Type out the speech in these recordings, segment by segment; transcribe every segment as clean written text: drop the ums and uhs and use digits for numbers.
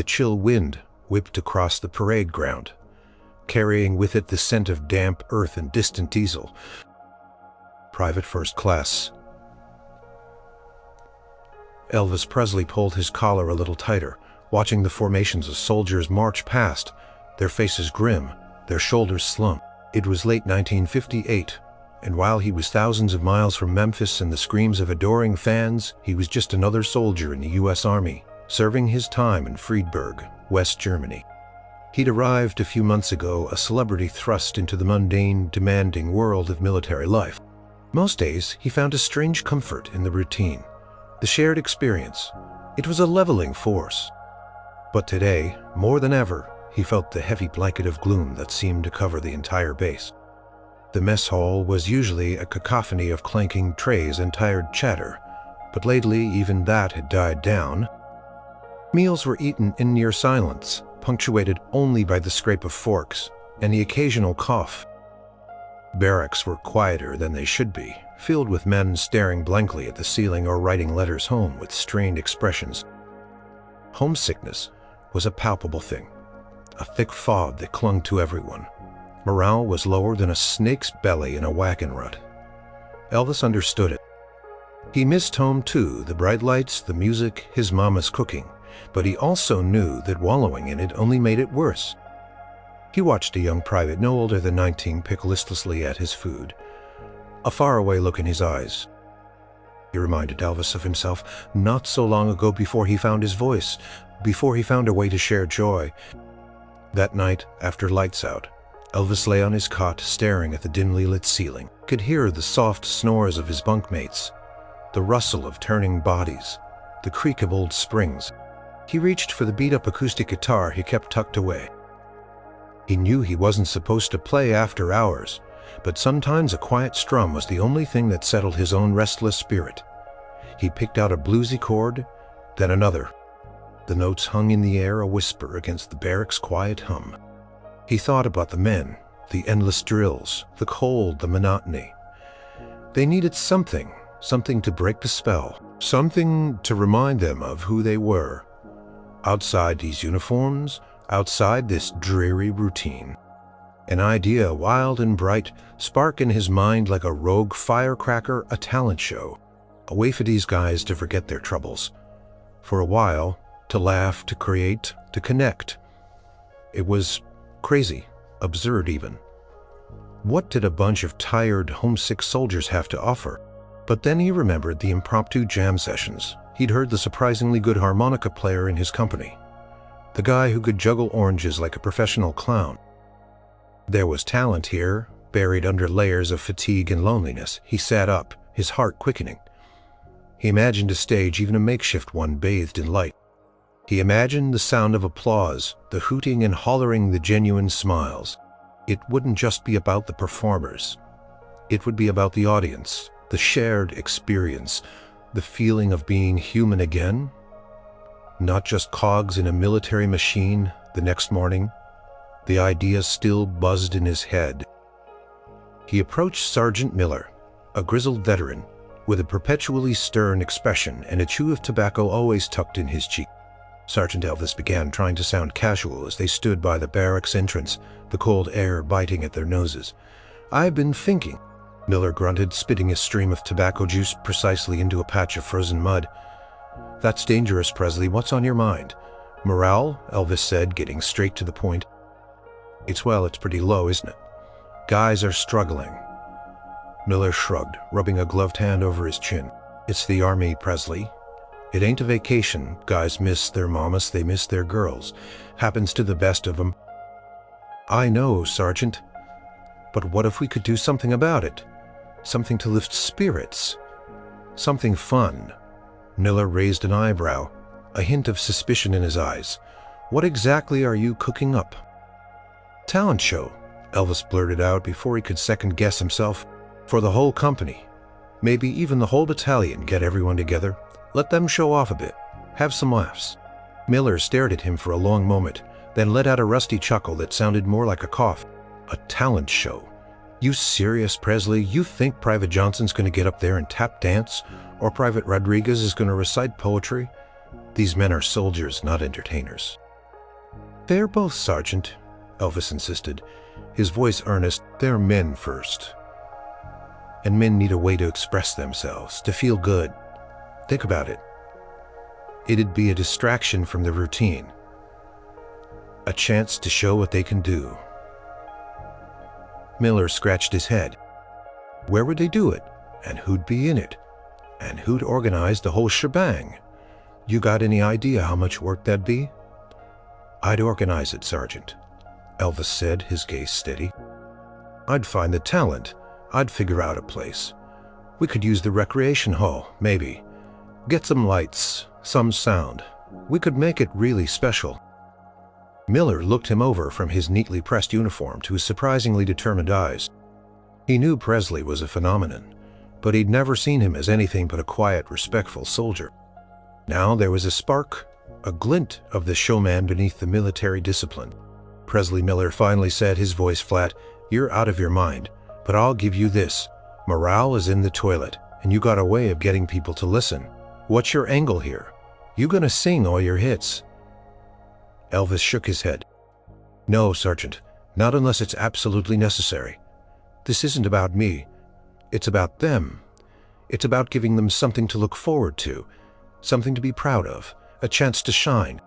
The chill wind whipped across the parade ground, carrying with it the scent of damp earth and distant diesel. Private First Class. Elvis Presley pulled his collar a little tighter, watching the formations of soldiers march past, their faces grim, their shoulders slumped. It was late 1958, and while he was thousands of miles from Memphis and the screams of adoring fans, he was just another soldier in the U.S. Army, serving his time in Friedberg, West Germany. He'd arrived a few months ago, a celebrity thrust into the mundane, demanding world of military life. Most days, he found a strange comfort in the routine, the shared experience. It was a leveling force. But today, more than ever, he felt the heavy blanket of gloom that seemed to cover the entire base. The mess hall was usually a cacophony of clanking trays and tired chatter, but lately even that had died down. Meals were eaten in near silence, punctuated only by the scrape of forks and the occasional cough. Barracks were quieter than they should be, filled with men staring blankly at the ceiling or writing letters home with strained expressions. Homesickness was a palpable thing, a thick fog that clung to everyone. Morale was lower than a snake's belly in a wagon rut. Elvis understood it. He missed home too, the bright lights, the music, his mama's cooking, but he also knew that wallowing in it only made it worse. He watched a young private no older than 19 pick listlessly at his food, a faraway look in his eyes. He reminded Elvis of himself not so long ago, before he found his voice, before he found a way to share joy. That night, after lights out, Elvis lay on his cot staring at the dimly lit ceiling, could hear the soft snores of his bunkmates, the rustle of turning bodies, the creak of old springs. He reached for the beat-up acoustic guitar he kept tucked away. He knew he wasn't supposed to play after hours, but sometimes a quiet strum was the only thing that settled his own restless spirit. He picked out a bluesy chord, then another. The notes hung in the air, a whisper against the barracks' quiet hum. He thought about the men, the endless drills, the cold, the monotony. They needed something to break the spell, something to remind them of who they were. Outside these uniforms, outside this dreary routine. An idea, wild and bright, spark in his mind like a rogue firecracker, a talent show. A way for these guys to forget their troubles. For a while, to laugh, to create, to connect. It was crazy, absurd even. What did a bunch of tired, homesick soldiers have to offer? But then he remembered the impromptu jam sessions. He'd heard the surprisingly good harmonica player in his company. The guy who could juggle oranges like a professional clown. There was talent here, buried under layers of fatigue and loneliness. He sat up, his heart quickening. He imagined a stage, even a makeshift one, bathed in light. He imagined the sound of applause, the hooting and hollering, the genuine smiles. It wouldn't just be about the performers. It would be about the audience, the shared experience, the feeling of being human again. Not just cogs in a military machine. The next morning, the idea still buzzed in his head. He approached Sergeant Miller, a grizzled veteran, with a perpetually stern expression and a chew of tobacco always tucked in his cheek. Sergeant Elvis began, trying to sound casual as they stood by the barracks entrance, the cold air biting at their noses. "I've been thinking," Miller grunted, spitting a stream of tobacco juice precisely into a patch of frozen mud. "That's dangerous, Presley. What's on your mind?" "Morale," Elvis said, getting straight to the point. It's pretty low, isn't it? Guys are struggling." Miller shrugged, rubbing a gloved hand over his chin. "It's the Army, Presley. It ain't a vacation. Guys miss their mamas, they miss their girls. Happens to the best of them." "I know, Sergeant. But what if we could do something about it? Something to lift spirits. Something fun." Miller raised an eyebrow, a hint of suspicion in his eyes. "What exactly are you cooking up?" "Talent show," Elvis blurted out before he could second-guess himself. "For the whole company. Maybe even the whole battalion. Get everyone together. Let them show off a bit. Have some laughs." Miller stared at him for a long moment, then let out a rusty chuckle that sounded more like a cough. "A talent show? You serious, Presley? You think Private Johnson's going to get up there and tap dance? Or Private Rodriguez is going to recite poetry? These men are soldiers, not entertainers." They're both, Sergeant, Elvis insisted, his voice earnest. They're men first. And men need a way to express themselves, to feel good. Think about it. It'd be a distraction from the routine. A chance to show what they can do. Miller scratched his head. Where would they do it? And who'd be in it? And who'd organize the whole shebang? You got any idea how much work that'd be? I'd organize it, Sergeant, Elvis said, his gaze steady. I'd find the talent. I'd figure out a place. We could use the recreation hall, maybe. Get some lights, some sound. We could make it really special. Miller looked him over from his neatly pressed uniform to his surprisingly determined eyes. He knew Presley was a phenomenon, but he'd never seen him as anything but a quiet, respectful soldier. Now there was a spark, a glint of the showman beneath the military discipline. Presley, Miller finally said, his voice flat, "You're out of your mind, but I'll give you this. Morale is in the toilet, and you got a way of getting people to listen. What's your angle here? You gonna sing all your hits?" Elvis shook his head. "No, Sergeant, not unless it's absolutely necessary. This isn't about me. It's about them. It's about giving them something to look forward to, something to be proud of, a chance to shine."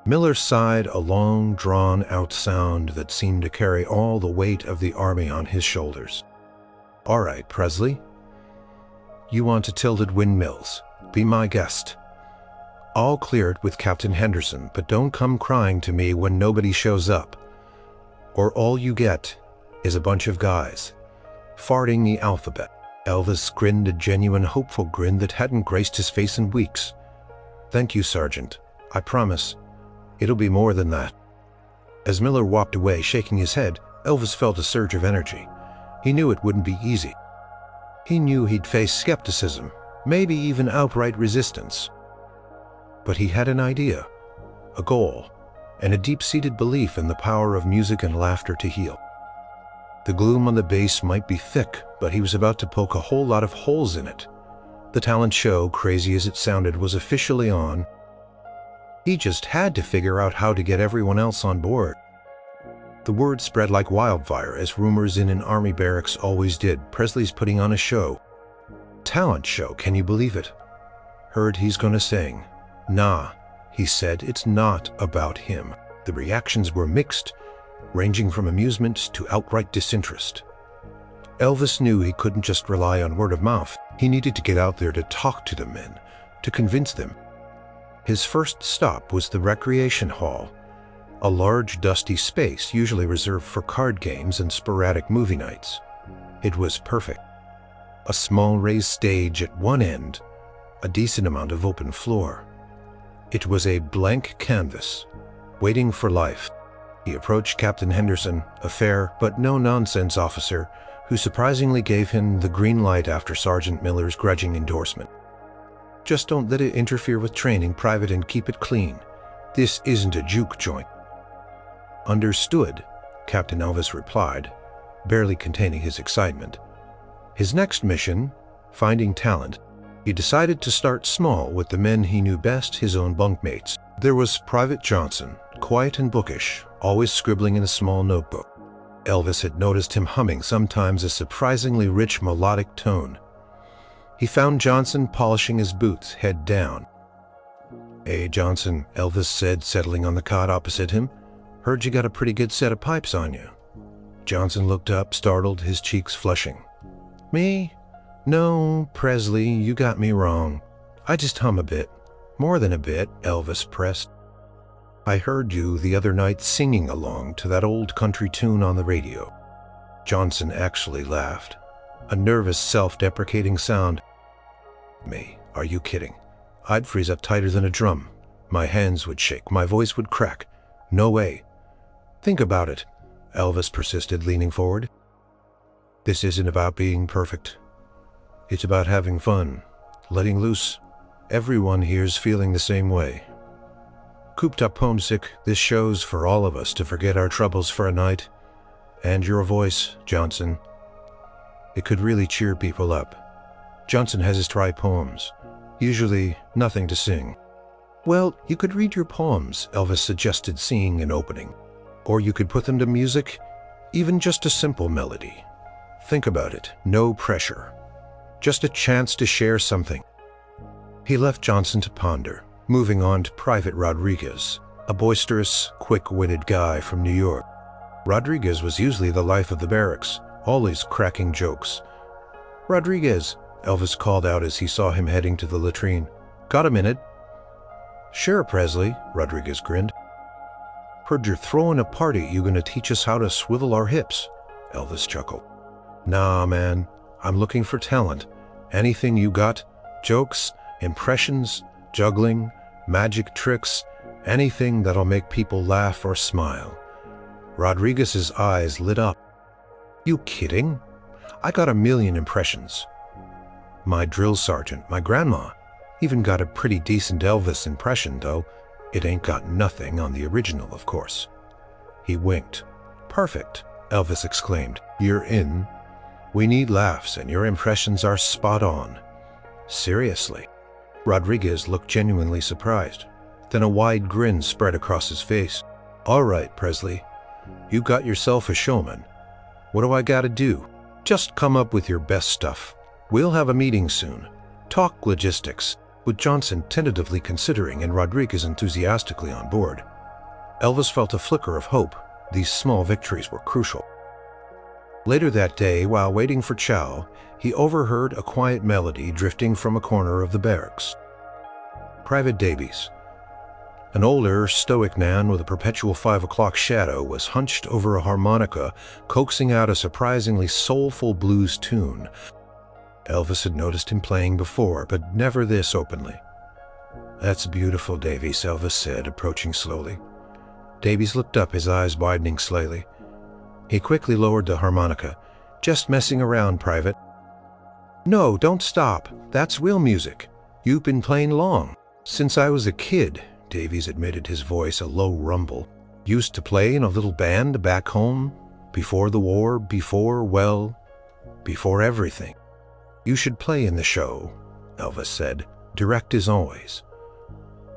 Miller sighed, a long, drawn-out sound that seemed to carry all the weight of the army on his shoulders. "All right, Presley. You want to Tilted Windmills. Be my guest. I'll clear it with Captain Henderson, but don't come crying to me when nobody shows up. Or all you get is a bunch of guys farting the alphabet." Elvis grinned, a genuine, hopeful grin that hadn't graced his face in weeks. "Thank you, Sergeant. I promise. It'll be more than that." As Miller walked away, shaking his head, Elvis felt a surge of energy. He knew it wouldn't be easy. He knew he'd face skepticism, maybe even outright resistance. But he had an idea, a goal, and a deep-seated belief in the power of music and laughter to heal. The gloom on the bass might be thick, but he was about to poke a whole lot of holes in it. The talent show, crazy as it sounded, was officially on. He just had to figure out how to get everyone else on board. The word spread like wildfire, as rumors in an army barracks always did. Presley's putting on a show. Talent show, can you believe it? Heard he's gonna sing. Nah, he said, it's not about him. The reactions were mixed, ranging from amusement to outright disinterest. Elvis knew he couldn't just rely on word of mouth. He needed to get out there to talk to the men, to convince them. His first stop was the recreation hall, a large, dusty space usually reserved for card games and sporadic movie nights. It was perfect. A small raised stage at one end, a decent amount of open floor. It was a blank canvas, waiting for life. He approached Captain Henderson, a fair but no-nonsense officer, who surprisingly gave him the green light after Sergeant Miller's grudging endorsement. "Just don't let it interfere with training, Private, and keep it clean. This isn't a juke joint." "Understood," Captain Elvis replied, barely containing his excitement. His next mission, finding talent, he decided to start small with the men he knew best, his own bunkmates. There was Private Johnson, quiet and bookish, always scribbling in a small notebook. Elvis had noticed him humming sometimes a surprisingly rich melodic tone. He found Johnson polishing his boots, head down. "Hey, Johnson," Elvis said, settling on the cot opposite him. "Heard you got a pretty good set of pipes on you." Johnson looked up, startled, his cheeks flushing. "Me? No, Presley, you got me wrong. I just hum a bit. More than a bit," Elvis pressed. "I heard you the other night singing along to that old country tune on the radio." Johnson actually laughed, a nervous, self-deprecating sound. "Me? Are you kidding? I'd freeze up tighter than a drum. My hands would shake, my voice would crack. No way." "Think about it," Elvis persisted, leaning forward. "This isn't about being perfect. It's about having fun, letting loose. Everyone here's feeling the same way. Cooped up homesick, this show's for all of us to forget our troubles for a night. And your voice, Johnson. It could really cheer people up." Johnson has his dry poems, usually nothing to sing. Well, you could read your poems, Elvis suggested, seeing an opening. Or you could put them to music, even just a simple melody. Think about it, no pressure. Just a chance to share something. He left Johnson to ponder, moving on to Private Rodriguez, a boisterous, quick-witted guy from New York. Rodriguez was usually the life of the barracks, always cracking jokes. "Rodriguez," Elvis called out as he saw him heading to the latrine. "Got a minute?" "Sure, Presley," Rodriguez grinned. "Heard you're throwing a party. You gonna teach us how to swivel our hips?" Elvis chuckled. "Nah, man. I'm looking for talent. Anything you got? Jokes, impressions, juggling, magic tricks, anything that'll make people laugh or smile." Rodriguez's eyes lit up. "You kidding? I got 1,000,000 impressions. My drill sergeant, my grandma, even got a pretty decent Elvis impression, though it ain't got nothing on the original, of course." He winked. "Perfect," Elvis exclaimed. "You're in. We need laughs, and your impressions are spot on." "Seriously?" Rodriguez looked genuinely surprised. Then a wide grin spread across his face. "All right, Presley. You got yourself a showman. What do I gotta do? Just come up with your best stuff. We'll have a meeting soon. Talk logistics," with Johnson tentatively considering and Rodriguez enthusiastically on board. Elvis felt a flicker of hope. These small victories were crucial. Later that day, while waiting for chow, he overheard a quiet melody drifting from a corner of the barracks. Private Davies, an older, stoic man with a perpetual 5 o'clock shadow, was hunched over a harmonica, coaxing out a surprisingly soulful blues tune. Elvis had noticed him playing before, but never this openly. "That's beautiful, Davies," Elvis said, approaching slowly. Davies looked up, his eyes widening slightly. He quickly lowered the harmonica. "Just messing around, Private." "No, don't stop. That's real music. You've been playing long." "Since I was a kid," Davies admitted, his voice a low rumble. "Used to play in a little band back home. Before the war, before everything." "You should play in the show," Elvis said, direct as always.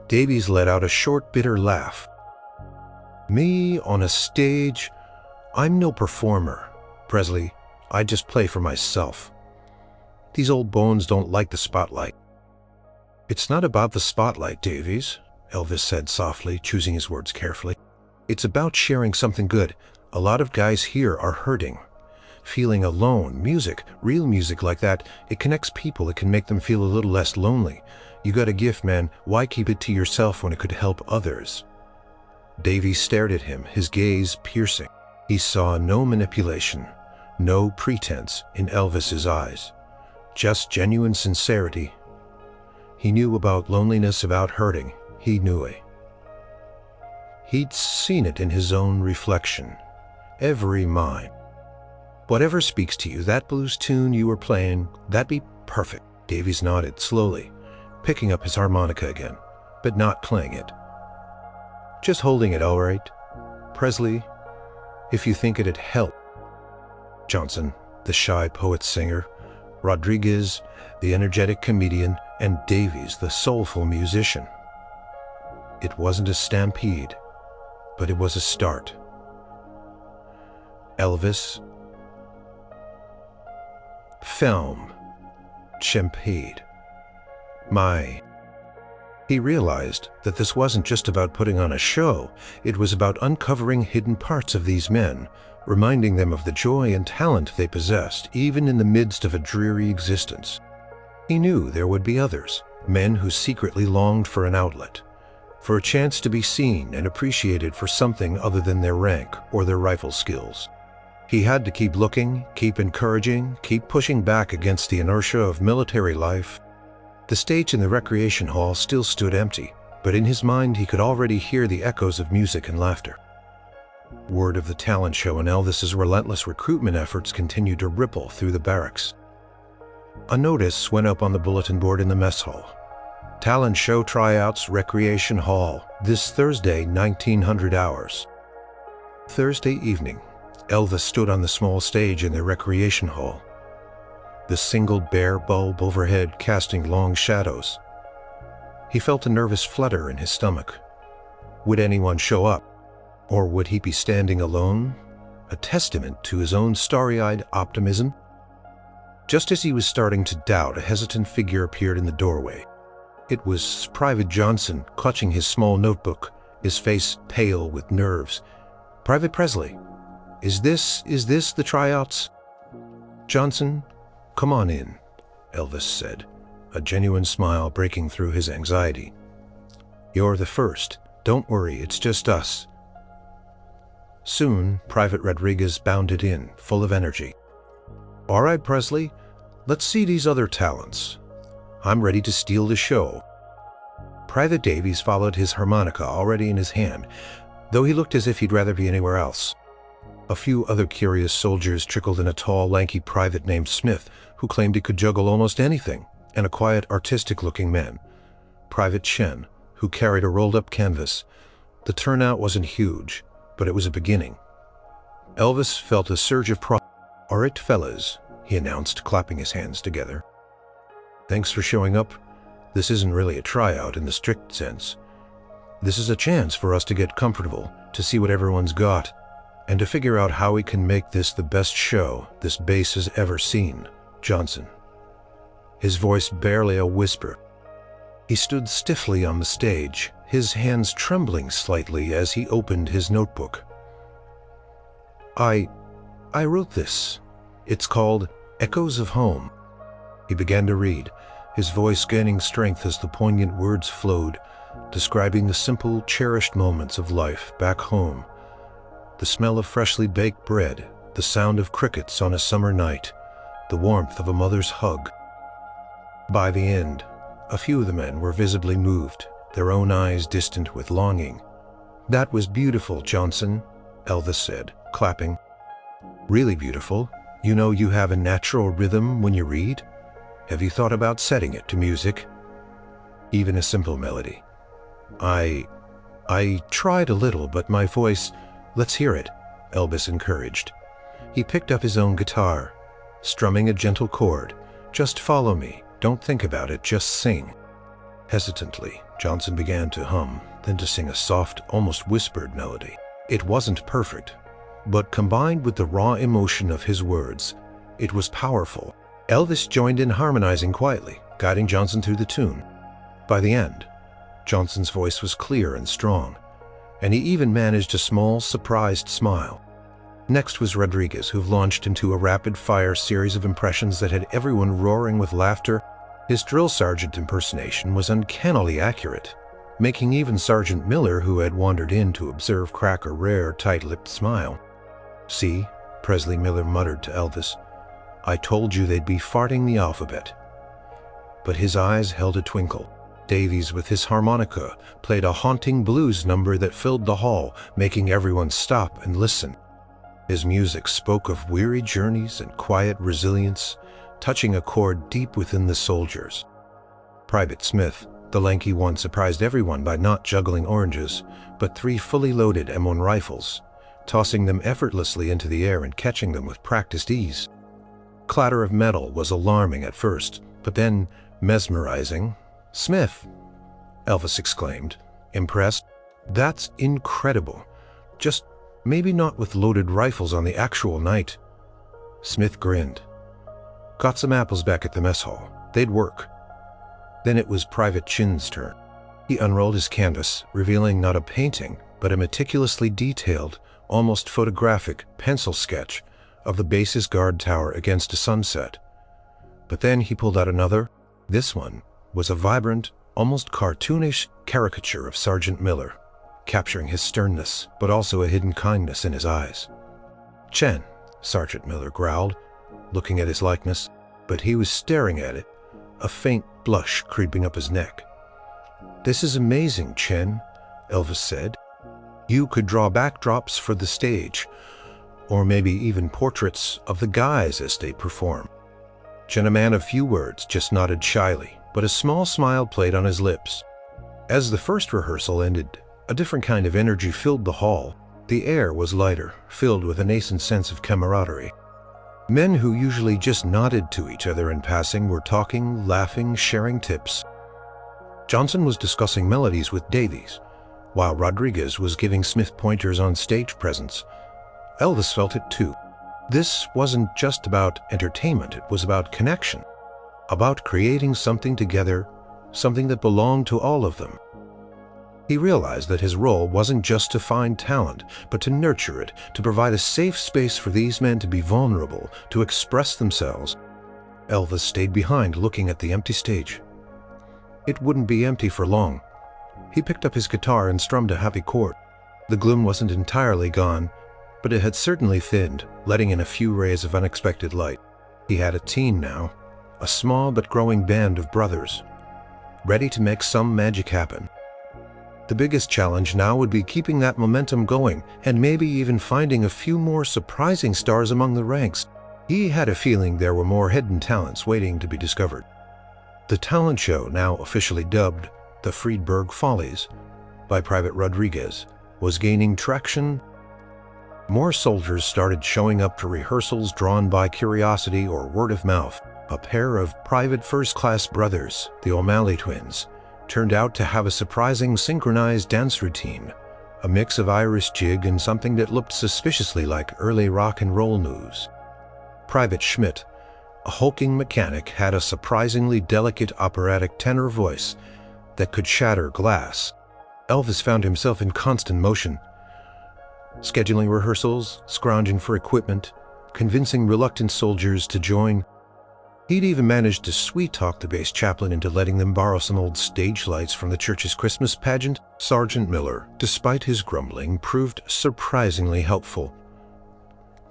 Davies let out a short, bitter laugh. "Me on a stage? I'm no performer, Presley. I just play for myself. These old bones don't like the spotlight." "It's not about the spotlight, Davies," Elvis said softly, choosing his words carefully. "It's about sharing something good. A lot of guys here are hurting, feeling alone. Music, real music like that, it connects people. It can make them feel a little less lonely. You got a gift, man. Why keep it to yourself when it could help others?" Davies stared at him, his gaze piercing. He saw no manipulation, no pretense in Elvis's eyes, just genuine sincerity. He knew about loneliness, about hurting. He knew it. He'd seen it in his own reflection. Every mind. "Whatever speaks to you, that blues tune you were playing, that'd be perfect." Davies nodded slowly, picking up his harmonica again, but not playing it. "Just holding it, all right, Presley, if you think it'd help." Johnson, the shy poet-singer, Rodriguez, the energetic comedian, and Davies, the soulful musician. It wasn't a stampede, but it was a start. Elvis, film, champagne, my. He realized that this wasn't just about putting on a show, it was about uncovering hidden parts of these men, reminding them of the joy and talent they possessed, even in the midst of a dreary existence. He knew there would be others, men who secretly longed for an outlet, for a chance to be seen and appreciated for something other than their rank or their rifle skills. He had to keep looking, keep encouraging, keep pushing back against the inertia of military life. The stage in the recreation hall still stood empty, but in his mind he could already hear the echoes of music and laughter. Word of the talent show and Elvis's relentless recruitment efforts continued to ripple through the barracks. A notice went up on the bulletin board in the mess hall. "Talent show tryouts, recreation hall, this Thursday, 1900 hours." Thursday evening, Elvis stood on the small stage in the recreation hall, the single bare bulb overhead casting long shadows. He felt a nervous flutter in his stomach. Would anyone show up? Or would he be standing alone? A testament to his own starry-eyed optimism? Just as he was starting to doubt, a hesitant figure appeared in the doorway. It was Private Johnson, clutching his small notebook, his face pale with nerves. "Private Presley, is this the tryouts?" "Johnson, come on in," Elvis said, a genuine smile breaking through his anxiety. "You're the first. Don't worry, it's just us." Soon, Private Rodriguez bounded in, full of energy. "All right, Presley, let's see these other talents. I'm ready to steal the show." Private Davies followed, his harmonica already in his hand, though he looked as if he'd rather be anywhere else. A few other curious soldiers trickled in, a tall, lanky private named Smith, who claimed he could juggle almost anything, and a quiet, artistic-looking man, Private Chen, who carried a rolled-up canvas. The turnout wasn't huge, but it was a beginning. Elvis felt a surge of pride. "All right, fellas," he announced, clapping his hands together. "Thanks for showing up. This isn't really a tryout in the strict sense. This is a chance for us to get comfortable, to see what everyone's got, and to figure out how we can make this the best show this base has ever seen." Johnson, his voice barely a whisper. He stood stiffly on the stage, his hands trembling slightly as he opened his notebook. I wrote this. It's called Echoes of Home." He began to read, his voice gaining strength as the poignant words flowed, describing the simple, cherished moments of life back home. The smell of freshly baked bread, the sound of crickets on a summer night, the warmth of a mother's hug. By the end, a few of the men were visibly moved, their own eyes distant with longing. "That was beautiful, Johnson," Elvis said, clapping. "Really beautiful. You know you have a natural rhythm when you read. Have you thought about setting it to music? Even a simple melody?" I tried a little, but my voice—" "Let's hear it," Elvis encouraged. He picked up his own guitar, strumming a gentle chord. "Just follow me. Don't think about it, just sing." Hesitantly, Johnson began to hum, then to sing a soft, almost whispered melody. It wasn't perfect, but combined with the raw emotion of his words, it was powerful. Elvis joined in, harmonizing quietly, guiding Johnson through the tune. By the end, Johnson's voice was clear and strong, and he even managed a small, surprised smile. Next was Rodriguez, who launched into a rapid-fire series of impressions that had everyone roaring with laughter. His drill sergeant impersonation was uncannily accurate, making even Sergeant Miller, who had wandered in to observe, crack a rare, tight-lipped smile. "See," Presley Miller muttered to Elvis, "I told you they'd be farting the alphabet." But his eyes held a twinkle. Davies, with his harmonica, played a haunting blues number that filled the hall, making everyone stop and listen. His music spoke of weary journeys and quiet resilience, touching a chord deep within the soldiers. Private Smith, the lanky one, surprised everyone by not juggling oranges, but 3 fully loaded M1 rifles, tossing them effortlessly into the air and catching them with practiced ease. Clatter of metal was alarming at first, but then mesmerizing. "Smith!" Elvis exclaimed, impressed. "That's incredible. Just maybe not with loaded rifles on the actual night." Smith grinned. "Got some apples back at the mess hall. They'd work." Then it was Private Chin's turn. He unrolled his canvas, revealing not a painting, but a meticulously detailed, almost photographic pencil sketch of the base's guard tower against a sunset. But then he pulled out another. This one was a vibrant, almost cartoonish caricature of Sergeant Miller, capturing his sternness, but also a hidden kindness in his eyes. "Chen," Sergeant Miller growled, looking at his likeness, but he was staring at it, a faint blush creeping up his neck. "This is amazing, Chen," Elvis said. "You could draw backdrops for the stage, or maybe even portraits of the guys as they perform." Chen, a man of few words, just nodded shyly, but a small smile played on his lips. As the first rehearsal ended, a different kind of energy filled the hall. The air was lighter, filled with a nascent sense of camaraderie. Men who usually just nodded to each other in passing were talking, laughing, sharing tips. Johnson was discussing melodies with Davies, while Rodriguez was giving Smith pointers on stage presence. Elvis felt it too. This wasn't just about entertainment, it was about connection, about creating something together, something that belonged to all of them. He realized that his role wasn't just to find talent, but to nurture it, to provide a safe space for these men to be vulnerable, to express themselves. Elvis stayed behind, looking at the empty stage. It wouldn't be empty for long. He picked up his guitar and strummed a happy chord. The gloom wasn't entirely gone, but it had certainly thinned, letting in a few rays of unexpected light. He had a team now, a small but growing band of brothers, ready to make some magic happen. The biggest challenge now would be keeping that momentum going, and maybe even finding a few more surprising stars among the ranks. He had a feeling there were more hidden talents waiting to be discovered. The talent show, now officially dubbed the Friedberg Follies by Private Rodriguez, was gaining traction. More soldiers started showing up to rehearsals, drawn by curiosity or word of mouth. A pair of private first-class brothers, the O'Malley twins, turned out to have a surprising synchronized dance routine, a mix of Irish jig and something that looked suspiciously like early rock and roll news. Private Schmidt, a hulking mechanic, had a surprisingly delicate operatic tenor voice that could shatter glass. Elvis found himself in constant motion, scheduling rehearsals, scrounging for equipment, convincing reluctant soldiers to join. He'd even managed to sweet-talk the base chaplain into letting them borrow some old stage lights from the church's Christmas pageant. Sergeant Miller, despite his grumbling, proved surprisingly helpful,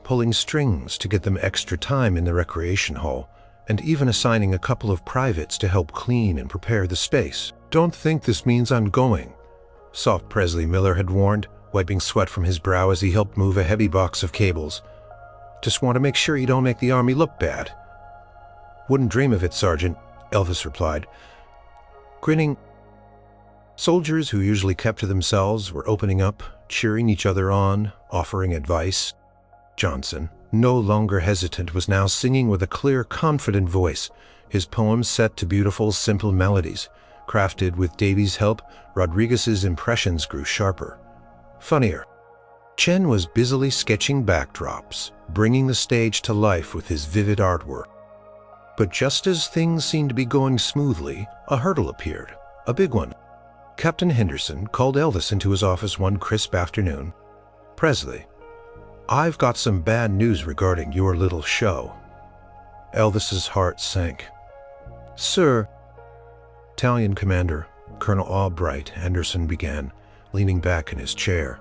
pulling strings to get them extra time in the recreation hall, and even assigning a couple of privates to help clean and prepare the space. "Don't think this means I'm going," Soft Presley Miller had warned, wiping sweat from his brow as he helped move a heavy box of cables. "Just want to make sure you don't make the Army look bad." "Wouldn't dream of it, Sergeant," Elvis replied, grinning. Soldiers who usually kept to themselves were opening up, cheering each other on, offering advice. Johnson, no longer hesitant, was now singing with a clear, confident voice, his poems set to beautiful, simple melodies. Crafted with Davies' help, Rodriguez's impressions grew sharper, funnier. Chen was busily sketching backdrops, bringing the stage to life with his vivid artwork. But just as things seemed to be going smoothly, a hurdle appeared, a big one. Captain Henderson called Elvis into his office one crisp afternoon. "Presley, I've got some bad news regarding your little show." Elvis's heart sank. "Sir," Battalion Commander Colonel Albright Henderson began, leaning back in his chair,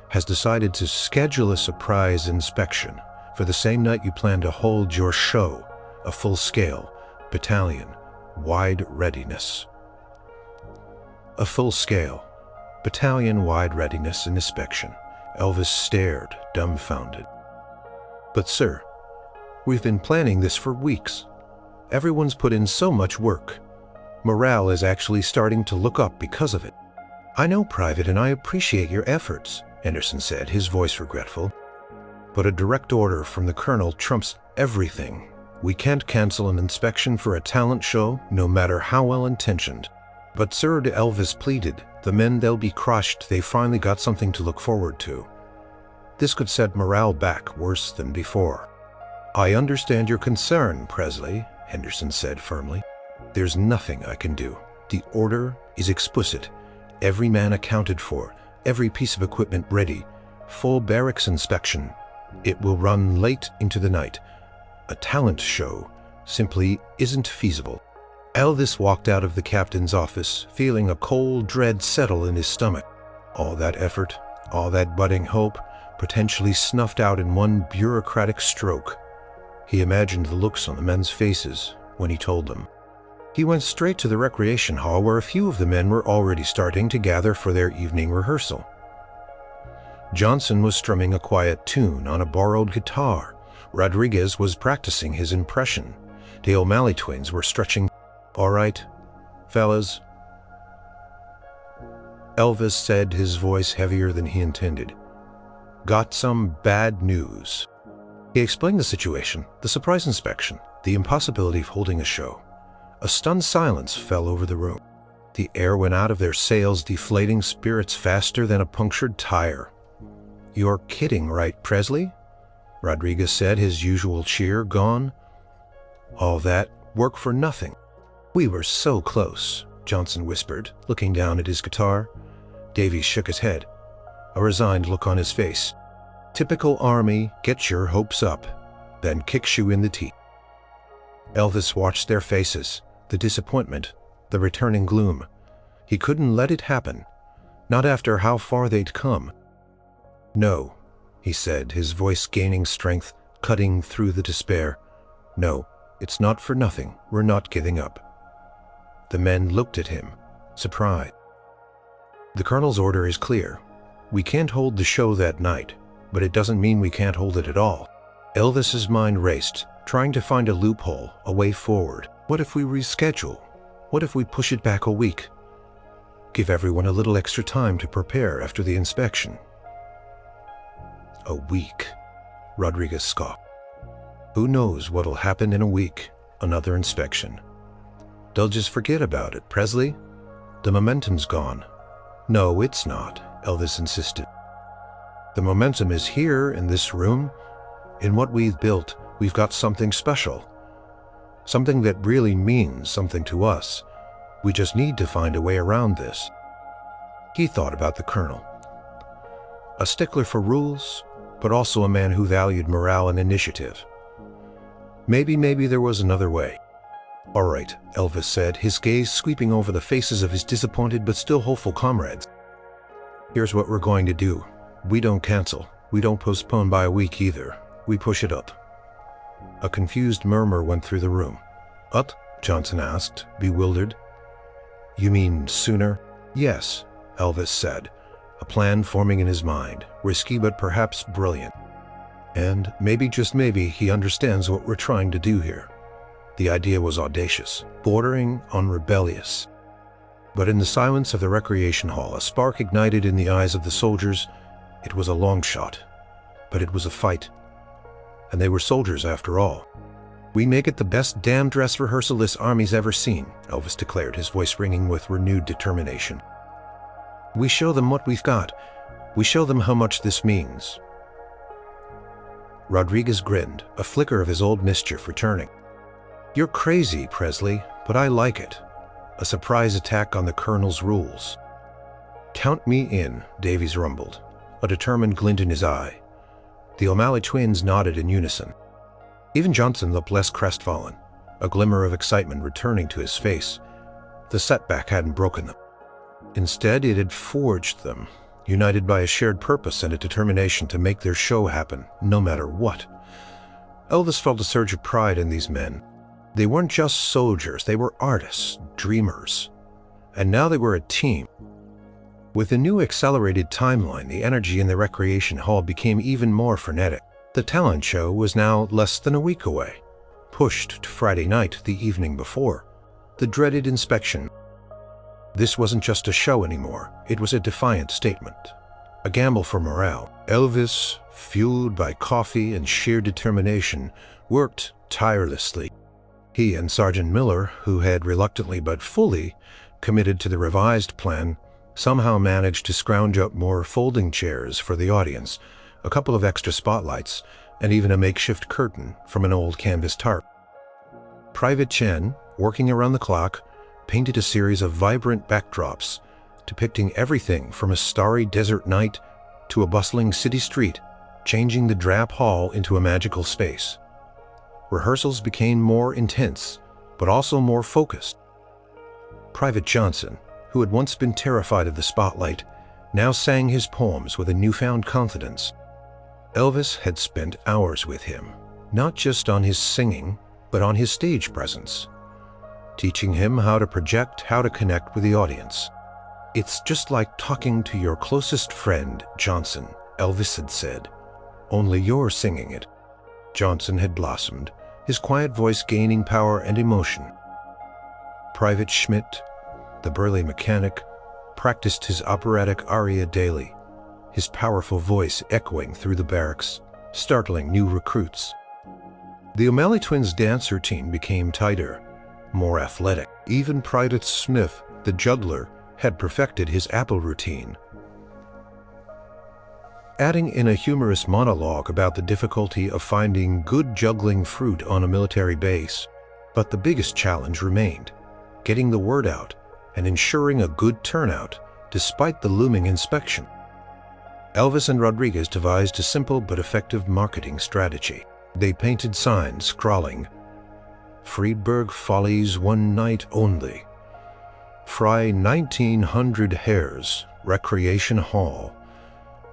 "has decided to schedule a surprise inspection for the same night you plan to hold your show, a full-scale, battalion-wide readiness." A full-scale, battalion-wide readiness and inspection. Elvis stared, dumbfounded. "But sir, we've been planning this for weeks. Everyone's put in so much work. Morale is actually starting to look up because of it." "I know, Private, and I appreciate your efforts," Henderson said, his voice regretful. "But a direct order from the colonel trumps everything. We can't cancel an inspection for a talent show, no matter how well-intentioned." "But sir," Elvis pleaded, "the men, they'll be crushed. They finally got something to look forward to. This could set morale back worse than before." "I understand your concern, Presley," Henderson said firmly. "There's nothing I can do. The order is explicit. Every man accounted for, every piece of equipment ready, full barracks inspection. It will run late into the night. A talent show simply isn't feasible." Elvis walked out of the captain's office, feeling a cold dread settle in his stomach. All that effort, all that budding hope, potentially snuffed out in one bureaucratic stroke. He imagined the looks on the men's faces when he told them. He went straight to the recreation hall, where a few of the men were already starting to gather for their evening rehearsal. Johnson was strumming a quiet tune on a borrowed guitar. Rodriguez was practicing his impression. The O'Malley twins were stretching. "All right, fellas," Elvis said, his voice heavier than he intended. "Got some bad news." He explained the situation, the surprise inspection, the impossibility of holding a show. A stunned silence fell over the room. The air went out of their sails, deflating spirits faster than a punctured tire. "You're kidding, right, Presley?" Rodriguez said, his usual cheer gone. "All that work for nothing." "We were so close," Johnson whispered, looking down at his guitar. Davies shook his head, a resigned look on his face. Typical Army, gets your hopes up, then kicks you in the teeth. Elvis watched their faces, the disappointment, the returning gloom. He couldn't let it happen, not after how far they'd come. "No," he said, his voice gaining strength, cutting through the despair. "No, it's not for nothing. We're not giving up." The men looked at him, surprised. "The Colonel's order is clear. We can't hold the show that night, but it doesn't mean we can't hold it at all." Elvis's mind raced, trying to find a loophole, a way forward. What if we reschedule? What if we push it back a week? Give everyone a little extra time to prepare after the inspection. "A week," Rodriguez scoffed. "Who knows what'll happen in a week? Another inspection. They'll just forget about it, Presley. The momentum's gone." "No, it's not," Elvis insisted. "The momentum is here in this room. In what we've built, we've got something special. Something that really means something to us. We just need to find a way around this." He thought about the Colonel. A stickler for rules, but also a man who valued morale and initiative. Maybe there was another way. "All right," Elvis said, his gaze sweeping over the faces of his disappointed but still hopeful comrades. "Here's what we're going to do. We don't cancel. We don't postpone by a week either. We push it up." A confused murmur went through the room. "Up?" Johnson asked, bewildered. "You mean sooner?" "Yes," Elvis said, a plan forming in his mind, risky but perhaps brilliant. And maybe, just maybe, he understands what we're trying to do here. The idea was audacious, bordering on rebellious. But in the silence of the recreation hall, a spark ignited in the eyes of the soldiers. It was a long shot, but it was a fight. And they were soldiers after all. "We make it the best damn dress rehearsal this Army's ever seen," Elvis declared, his voice ringing with renewed determination. "We show them what we've got. We show them how much this means." Rodriguez grinned, a flicker of his old mischief returning. "You're crazy, Presley, but I like it. A surprise attack on the Colonel's rules." "Count me in," Davies rumbled, a determined glint in his eye. The O'Malley twins nodded in unison. Even Johnson looked less crestfallen, a glimmer of excitement returning to his face. The setback hadn't broken them. Instead, it had forged them, united by a shared purpose and a determination to make their show happen, no matter what. Elvis felt a surge of pride in these men. They weren't just soldiers, they were artists, dreamers. And now they were a team. With the new accelerated timeline, the energy in the recreation hall became even more frenetic. The talent show was now less than a week away, pushed to Friday night the evening before. The dreaded inspection. This wasn't just a show anymore, it was a defiant statement. A gamble for morale. Elvis, fueled by coffee and sheer determination, worked tirelessly. He and Sergeant Miller, who had reluctantly but fully committed to the revised plan, somehow managed to scrounge up more folding chairs for the audience, a couple of extra spotlights, and even a makeshift curtain from an old canvas tarp. Private Chen, working around the clock, painted a series of vibrant backdrops, depicting everything from a starry desert night to a bustling city street, changing the drab hall into a magical space. Rehearsals became more intense, but also more focused. Private Johnson, who had once been terrified of the spotlight, now sang his poems with a newfound confidence. Elvis had spent hours with him, not just on his singing, but on his stage presence, teaching him how to project, how to connect with the audience. "It's just like talking to your closest friend, Johnson," Elvis had said. "Only you're singing it." Johnson had blossomed, his quiet voice gaining power and emotion. Private Schmidt, the burly mechanic, practiced his operatic aria daily, his powerful voice echoing through the barracks, startling new recruits. The O'Malley twins' dance routine became tighter, more athletic. Even Private Smith, The juggler had perfected his apple routine, adding in a humorous monologue about the difficulty of finding good juggling fruit on a military base. But the biggest challenge remained, getting the word out and ensuring a good turnout despite the looming inspection. Elvis and Rodriguez devised a simple but effective marketing strategy. They painted signs scrawling, "Friedberg Follies one night only. Fry 1900 hairs, Recreation Hall,"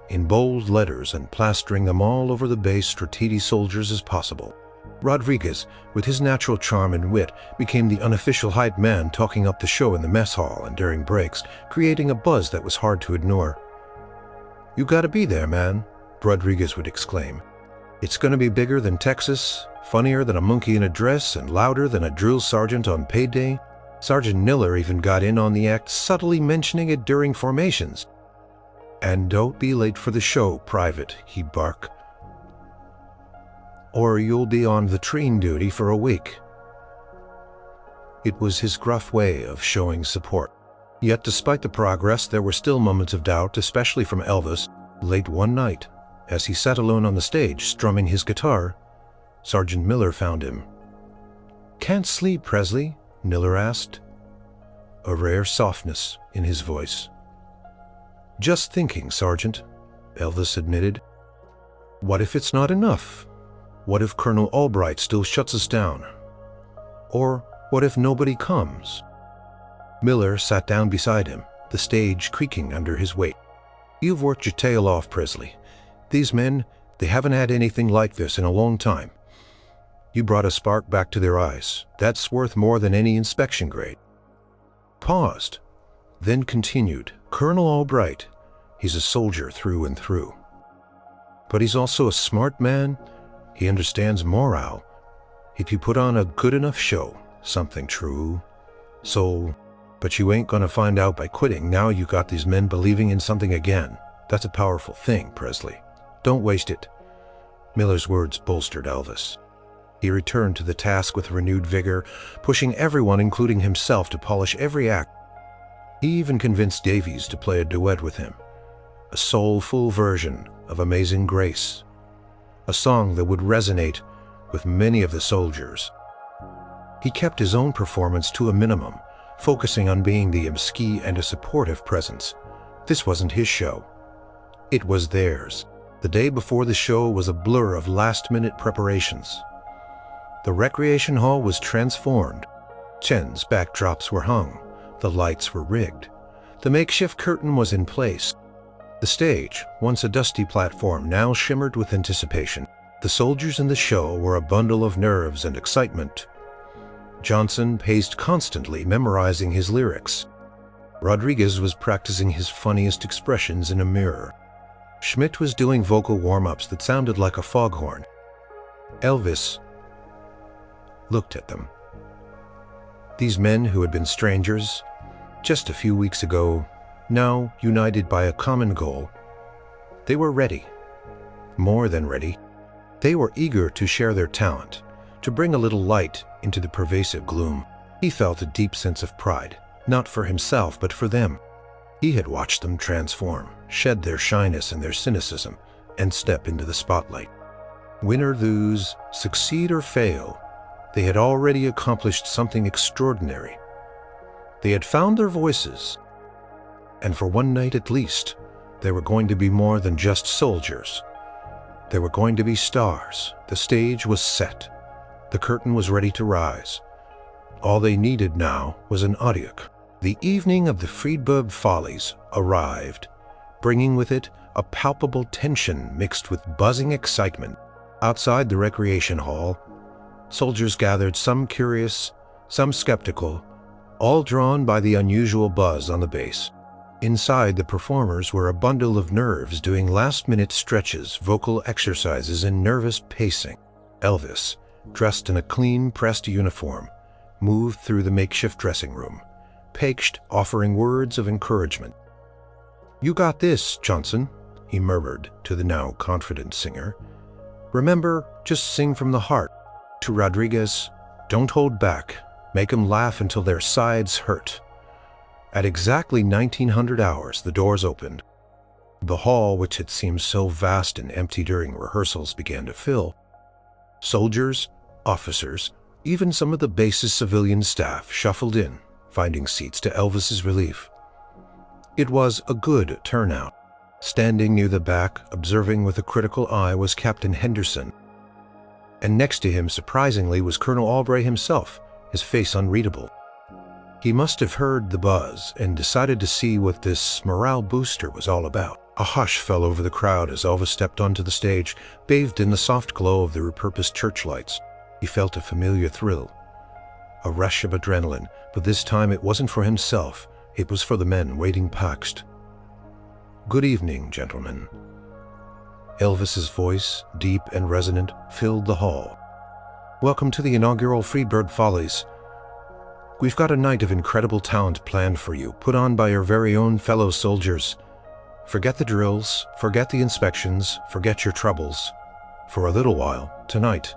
in bold letters and plastering them all over the base strategy soldiers as possible. Rodriguez, with his natural charm and wit, became the unofficial hype man, talking up the show in the mess hall and during breaks, creating a buzz that was hard to ignore. "You gotta be there, man," Rodriguez would exclaim. "It's gonna be bigger than Texas, funnier than a monkey in a dress, and louder than a drill sergeant on payday." Sergeant Miller even got in on the act, subtly mentioning it during formations. "And don't be late for the show, Private," he'd bark, "or you'll be on the train duty for a week." It was his gruff way of showing support. Yet despite the progress, there were still moments of doubt, especially from Elvis. Late one night, as he sat alone on the stage strumming his guitar, Sergeant Miller found him. "Can't sleep, Presley?" Miller asked, a rare softness in his voice. "Just thinking, Sergeant," Elvis admitted. "What if it's not enough? What if Colonel Albright still shuts us down? Or what if nobody comes?" Miller sat down beside him, the stage creaking under his weight. "You've worked your tail off, Presley. These men, they haven't had anything like this in a long time. You brought a spark back to their eyes. That's worth more than any inspection grade." Paused, then continued. "Colonel Albright, he's a soldier through and through. But he's also a smart man. He understands morale. If you put on a good enough show, something true. But you ain't gonna find out by quitting. Now you got these men believing in something again. That's a powerful thing, Presley. Don't waste it." Miller's words bolstered Elvis. He returned to the task with renewed vigor, pushing everyone, including himself, to polish every act. He even convinced Davies to play a duet with him, a soulful version of Amazing Grace, a song that would resonate with many of the soldiers. He kept his own performance to a minimum, focusing on being the emcee and a supportive presence. This wasn't his show. It was theirs. The day before the show was a blur of last-minute preparations. The recreation hall was transformed. Chen's backdrops were hung. The lights were rigged. The makeshift curtain was in place. The stage, once a dusty platform, now shimmered with anticipation. The soldiers in the show were a bundle of nerves and excitement. Johnson paced constantly, memorizing his lyrics. Rodriguez was practicing his funniest expressions in a mirror. Schmidt was doing vocal warm-ups that sounded like a foghorn. Elvis looked at them. These men who had been strangers just a few weeks ago, now united by a common goal. They were ready. More than ready. They were eager to share their talent, to bring a little light into the pervasive gloom. He felt a deep sense of pride, not for himself, but for them. He had watched them transform, shed their shyness and their cynicism, and step into the spotlight. Win or lose, succeed or fail, they had already accomplished something extraordinary. They had found their voices, and for one night at least, they were going to be more than just soldiers. They were going to be stars. The stage was set. The curtain was ready to rise. All they needed now was an audience. The evening of the Friedberg Follies arrived, bringing with it a palpable tension mixed with buzzing excitement. Outside the recreation hall, soldiers gathered, some curious, some skeptical, all drawn by the unusual buzz on the base. Inside, the performers were a bundle of nerves doing last-minute stretches, vocal exercises, and nervous pacing. Elvis, dressed in a clean, pressed uniform, moved through the makeshift dressing room, paced, offering words of encouragement. "You got this, Johnson," he murmured to the now confident singer. "Remember, just sing from the heart." To Rodriguez, "Don't hold back. Make 'em laugh until their sides hurt." At exactly 1900 hours, the doors opened. The hall, which had seemed so vast and empty during rehearsals, began to fill. Soldiers, officers, even some of the base's civilian staff shuffled in, finding seats to Elvis's relief. It was a good turnout. Standing near the back, observing with a critical eye, was Captain Henderson. And next to him, surprisingly, was Colonel Albright himself, his face unreadable. He must have heard the buzz and decided to see what this morale booster was all about. A hush fell over the crowd as Elvis stepped onto the stage, bathed in the soft glow of the repurposed church lights. He felt a familiar thrill, a rush of adrenaline, but this time it wasn't for himself. It was for the men waiting paxed. "Good evening, gentlemen." Elvis's voice, deep and resonant, filled the hall. "Welcome to the inaugural Freebird Follies. We've got a night of incredible talent planned for you, put on by your very own fellow soldiers. Forget the drills, forget the inspections, forget your troubles. For a little while, tonight.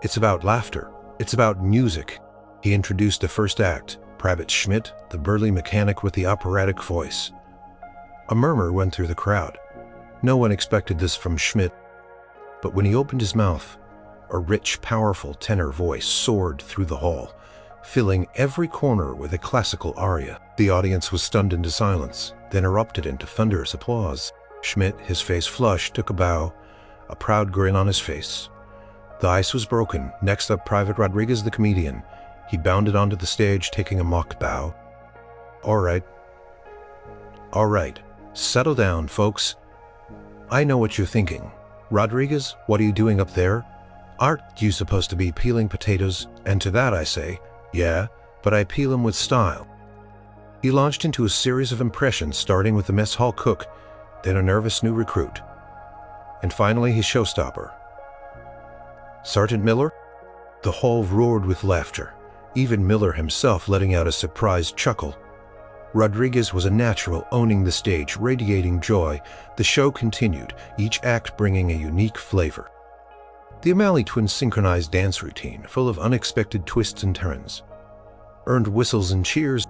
It's about laughter. It's about music." He introduced the first act, Private Schmidt, the burly mechanic with the operatic voice. A murmur went through the crowd. No one expected this from Schmidt. But when he opened his mouth, a rich, powerful tenor voice soared through the hall, filling every corner with a classical aria. The audience was stunned into silence, then erupted into thunderous applause. Schmidt, his face flushed, took a bow, a proud grin on his face. The ice was broken. Next up, Private Rodriguez, the comedian. He bounded onto the stage, taking a mock bow. All right. Settle down, folks. I know what you're thinking. Rodriguez, what are you doing up there? Aren't you supposed to be peeling potatoes?" And to that I say, yeah, but I peel them with style. He launched into a series of impressions, starting with the mess hall cook, then a nervous new recruit, and finally his showstopper. "Sergeant Miller?" The hall roared with laughter, even Miller himself letting out a surprised chuckle. Rodriguez was a natural, owning the stage, radiating joy. The show continued, each act bringing a unique flavor. The O'Malley twins' synchronized dance routine, full of unexpected twists and turns, earned whistles and cheers.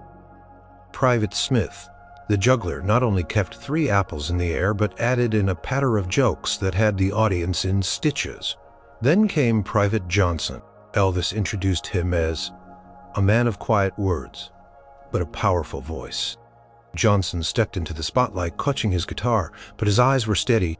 Private Smith, the juggler, not only kept 3 apples in the air, but added in a patter of jokes that had the audience in stitches. Then came Private Johnson. Elvis introduced him as a man of quiet words, but a powerful voice. Johnson stepped into the spotlight, clutching his guitar, but his eyes were steady.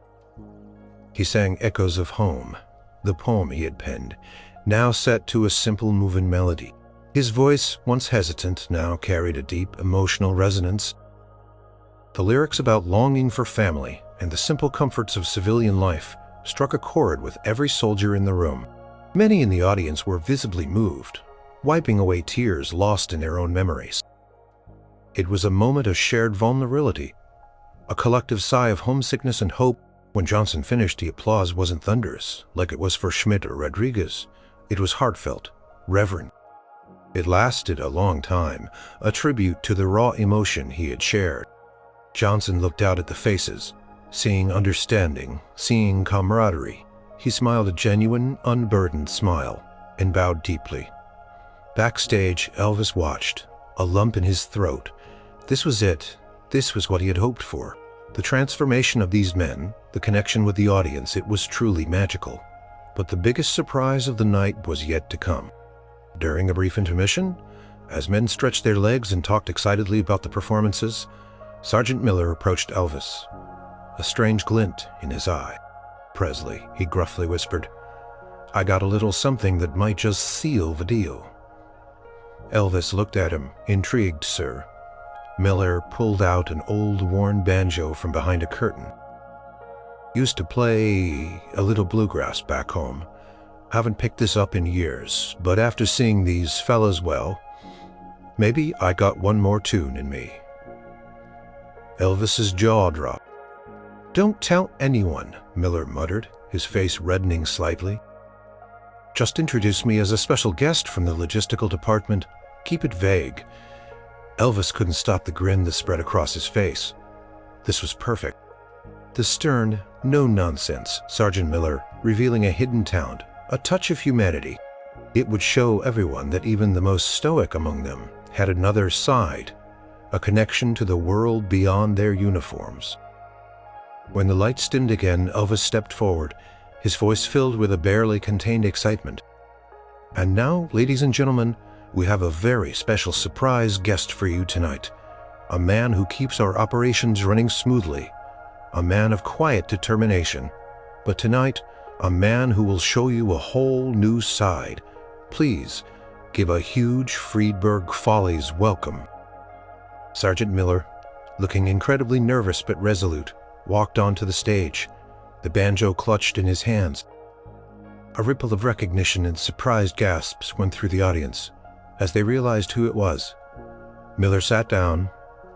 He sang Echoes of Home, the poem he had penned, now set to a simple moving melody. His voice, once hesitant, now carried a deep, emotional resonance. The lyrics about longing for family and the simple comforts of civilian life struck a chord with every soldier in the room. Many in the audience were visibly moved, wiping away tears lost in their own memories. It was a moment of shared vulnerability, a collective sigh of homesickness and hope. When Johnson finished, the applause wasn't thunderous, like it was for Schmidt or Rodriguez. It was heartfelt, reverent. It lasted a long time, a tribute to the raw emotion he had shared. Johnson looked out at the faces, seeing understanding, seeing camaraderie. He smiled a genuine, unburdened smile, and bowed deeply. Backstage, Elvis watched, a lump in his throat. This was it. This was what he had hoped for. The transformation of these men, the connection with the audience, it was truly magical. But the biggest surprise of the night was yet to come. During a brief intermission, as men stretched their legs and talked excitedly about the performances, Sergeant Miller approached Elvis, a strange glint in his eye. "Presley," he gruffly whispered, "I got a little something that might just seal the deal." Elvis looked at him, intrigued. "Sir." Miller pulled out an old, worn banjo from behind a curtain. "Used to play a little bluegrass back home. Haven't picked this up in years, but after seeing these fellas, well, maybe I got one more tune in me." Elvis's jaw dropped. "Don't tell anyone," Miller muttered, his face reddening slightly. "Just introduce me as a special guest from the logistical department. Keep it vague." Elvis couldn't stop the grin that spread across his face. This was perfect. The stern, no-nonsense Sergeant Miller, revealing a hidden talent, a touch of humanity. It would show everyone that even the most stoic among them had another side, a connection to the world beyond their uniforms. When the lights dimmed again, Elvis stepped forward, his voice filled with a barely contained excitement. "And now, ladies and gentlemen, we have a very special surprise guest for you tonight. A man who keeps our operations running smoothly. A man of quiet determination. But tonight, a man who will show you a whole new side. Please, give a huge Friedberg Follies welcome." Sergeant Miller, looking incredibly nervous but resolute, walked onto the stage, the banjo clutched in his hands. A ripple of recognition and surprised gasps went through the audience as they realized who it was. Miller sat down,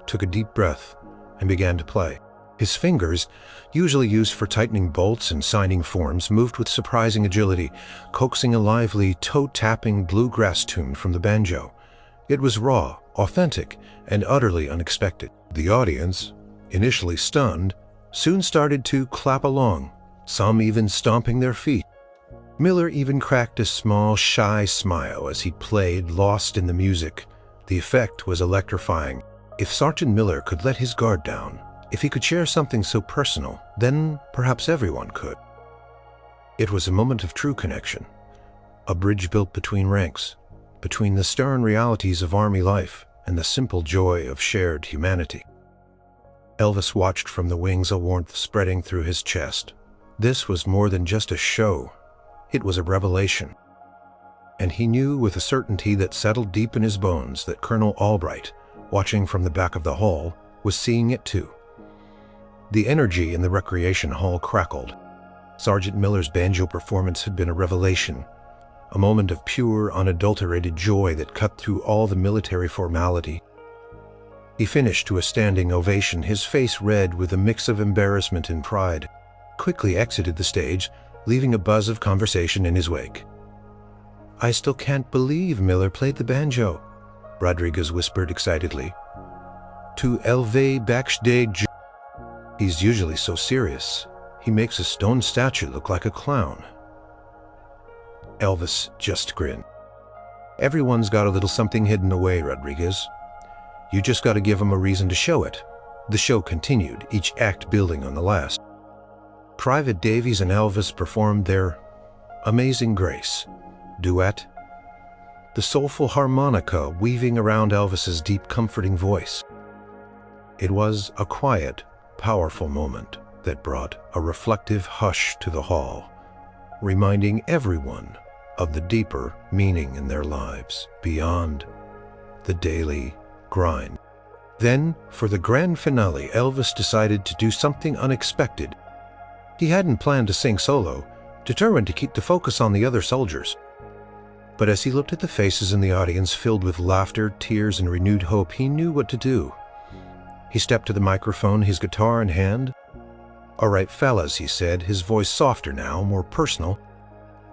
took a deep breath, and began to play. His fingers, usually used for tightening bolts and signing forms, moved with surprising agility, coaxing a lively, toe-tapping bluegrass tune from the banjo. It was raw, authentic, and utterly unexpected. The audience, initially stunned, soon started to clap along, some even stomping their feet. Miller even cracked a small, shy smile as he played, lost in the music. The effect was electrifying. If Sergeant Miller could let his guard down, if he could share something so personal, then perhaps everyone could. It was a moment of true connection, a bridge built between ranks, between the stern realities of Army life and the simple joy of shared humanity. Elvis watched from the wings, a warmth spreading through his chest. This was more than just a show. It was a revelation. And he knew with a certainty that settled deep in his bones that Colonel Albright, watching from the back of the hall, was seeing it too. The energy in the recreation hall crackled. Sergeant Miller's banjo performance had been a revelation, a moment of pure, unadulterated joy that cut through all the military formality. He finished to a standing ovation, his face red with a mix of embarrassment and pride, quickly exited the stage, leaving a buzz of conversation in his wake. "I still can't believe Miller played the banjo," Rodriguez whispered excitedly. "To Elvis backstage. He's usually so serious. He makes a stone statue look like a clown." Elvis just grinned. "Everyone's got a little something hidden away, Rodriguez. You just got to give him a reason to show it." The show continued, each act building on the last. Private Davies and Elvis performed their Amazing Grace duet, the soulful harmonica weaving around Elvis's deep, comforting voice. It was a quiet, powerful moment that brought a reflective hush to the hall, reminding everyone of the deeper meaning in their lives beyond the daily grind. Then, for the grand finale, Elvis decided to do something unexpected. He hadn't planned to sing solo, determined to keep the focus on the other soldiers. But as he looked at the faces in the audience filled with laughter, tears, and renewed hope, he knew what to do. He stepped to the microphone, his guitar in hand. "All right, fellas," he said, his voice softer now, more personal.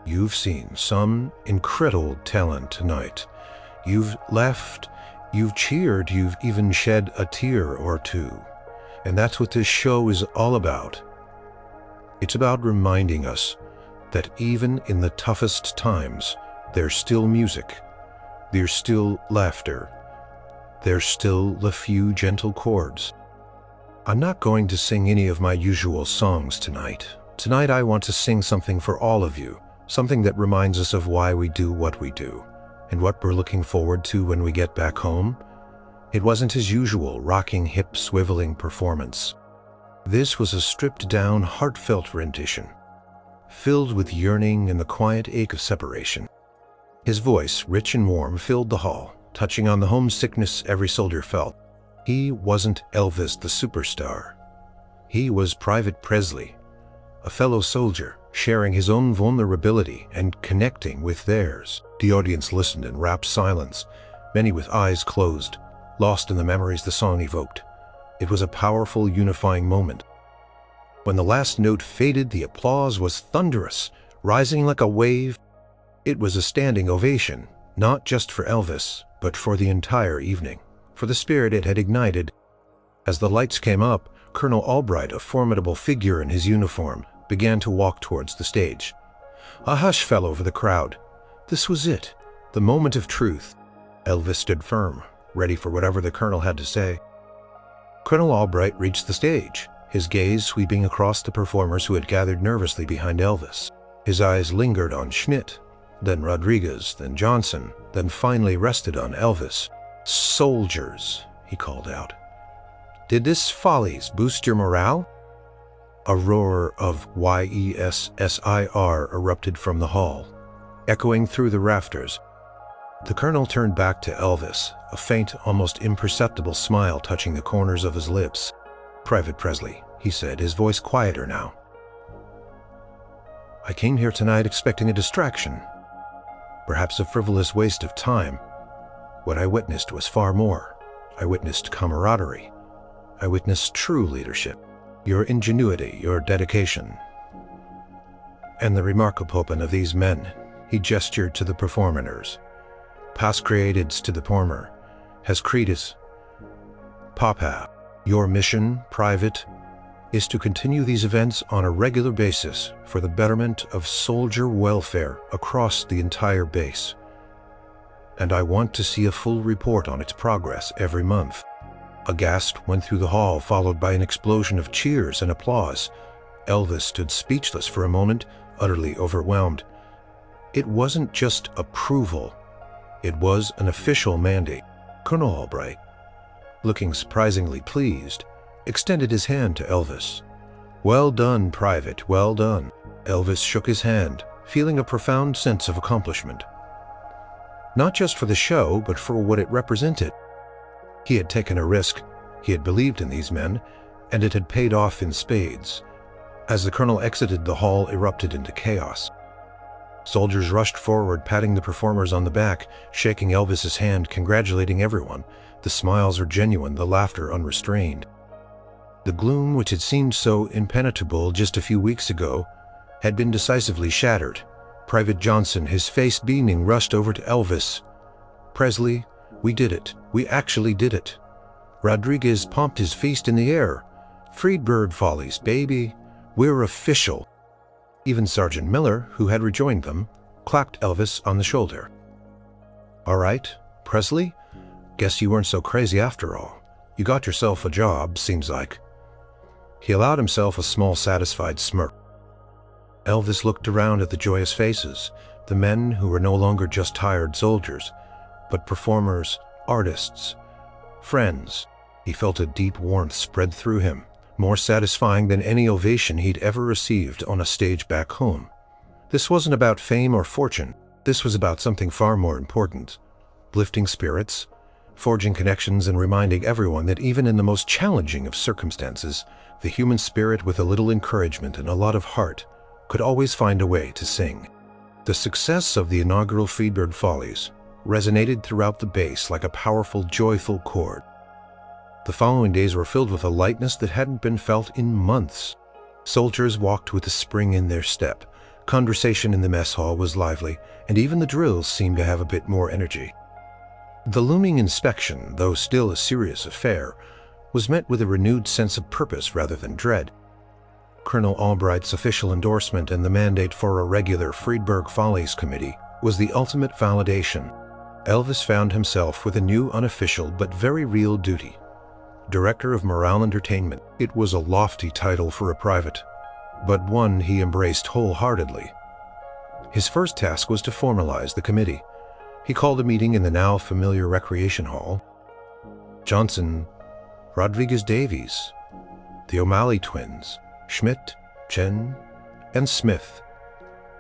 "You've seen some incredible talent tonight. You've laughed, you've cheered, you've even shed a tear or two. And that's what this show is all about. It's about reminding us that even in the toughest times, there's still music, there's still laughter, there's still the few gentle chords. I'm not going to sing any of my usual songs tonight. Tonight I want to sing something for all of you, something that reminds us of why we do what we do, and what we're looking forward to when we get back home." It wasn't his usual rocking, hip-swiveling performance. This was a stripped-down, heartfelt rendition, filled with yearning and the quiet ache of separation. His voice, rich and warm, filled the hall, touching on the homesickness every soldier felt. He wasn't Elvis the superstar. He was Private Presley, a fellow soldier, sharing his own vulnerability and connecting with theirs. The audience listened in rapt silence, many with eyes closed, lost in the memories the song evoked. It was a powerful, unifying moment. When the last note faded, the applause was thunderous, rising like a wave. It was a standing ovation, not just for Elvis, but for the entire evening, for the spirit it had ignited. As the lights came up, Colonel Albright, a formidable figure in his uniform, began to walk towards the stage. A hush fell over the crowd. This was it, the moment of truth. Elvis stood firm, ready for whatever the colonel had to say. Colonel Albright reached the stage, his gaze sweeping across the performers who had gathered nervously behind Elvis. His eyes lingered on Schmidt, then Rodriguez, then Johnson, then finally rested on Elvis. "Soldiers," he called out. "Did this Follies boost your morale?" A roar of "YESSIR" erupted from the hall, echoing through the rafters. The colonel turned back to Elvis, a faint, almost imperceptible smile touching the corners of his lips. "Private Presley," he said, his voice quieter now. "I came here tonight expecting a distraction, perhaps a frivolous waste of time. What I witnessed was far more. I witnessed camaraderie. I witnessed true leadership. Your ingenuity, your dedication. And the remarkable open of these men," he gestured to the performers. "Pas creatids to the former, has creatus. Papa, your mission, private, is to continue these events on a regular basis for the betterment of soldier welfare across the entire base. And I want to see a full report on its progress every month." A gasp went through the hall, followed by an explosion of cheers and applause. Elvis stood speechless for a moment, utterly overwhelmed. It wasn't just approval. It was an official mandate. Colonel Albright, looking surprisingly pleased, extended his hand to Elvis. "Well done, Private, well done." Elvis shook his hand, feeling a profound sense of accomplishment. Not just for the show, but for what it represented. He had taken a risk, he had believed in these men, and it had paid off in spades. As the colonel exited, the hall erupted into chaos. Soldiers rushed forward, patting the performers on the back, shaking Elvis's hand, congratulating everyone. The smiles were genuine, the laughter unrestrained. The gloom, which had seemed so impenetrable just a few weeks ago, had been decisively shattered. Private Johnson, his face beaming, rushed over to Elvis. "Presley, we did it. We actually did it." Rodriguez pumped his fist in the air. "Freebird Follies, baby. We're official." Even Sergeant Miller, who had rejoined them, clapped Elvis on the shoulder. "All right, Presley, guess you weren't so crazy after all. You got yourself a job, seems like." He allowed himself a small, satisfied smirk. Elvis looked around at the joyous faces, the men who were no longer just tired soldiers, but performers, artists, friends. He felt a deep warmth spread through him, more satisfying than any ovation he'd ever received on a stage back home. This wasn't about fame or fortune. This was about something far more important: lifting spirits, forging connections, and reminding everyone that even in the most challenging of circumstances, the human spirit, with a little encouragement and a lot of heart, could always find a way to sing. The success of the inaugural Freebird Follies resonated throughout the base like a powerful, joyful chord. The following days were filled with a lightness that hadn't been felt in months. Soldiers walked with a spring in their step. Conversation in the mess hall was lively, and even the drills seemed to have a bit more energy. The looming inspection, though still a serious affair, was met with a renewed sense of purpose rather than dread. Colonel Albright's official endorsement and the mandate for a regular Freebird Follies committee was the ultimate validation. Elvis found himself with a new, unofficial but very real duty: Director of Morale Entertainment. It was a lofty title for a private, but one he embraced wholeheartedly. His first task was to formalize the committee. He called a meeting in the now familiar recreation hall. Johnson, Rodriguez Davies, the O'Malley twins, Schmidt, Chen, and Smith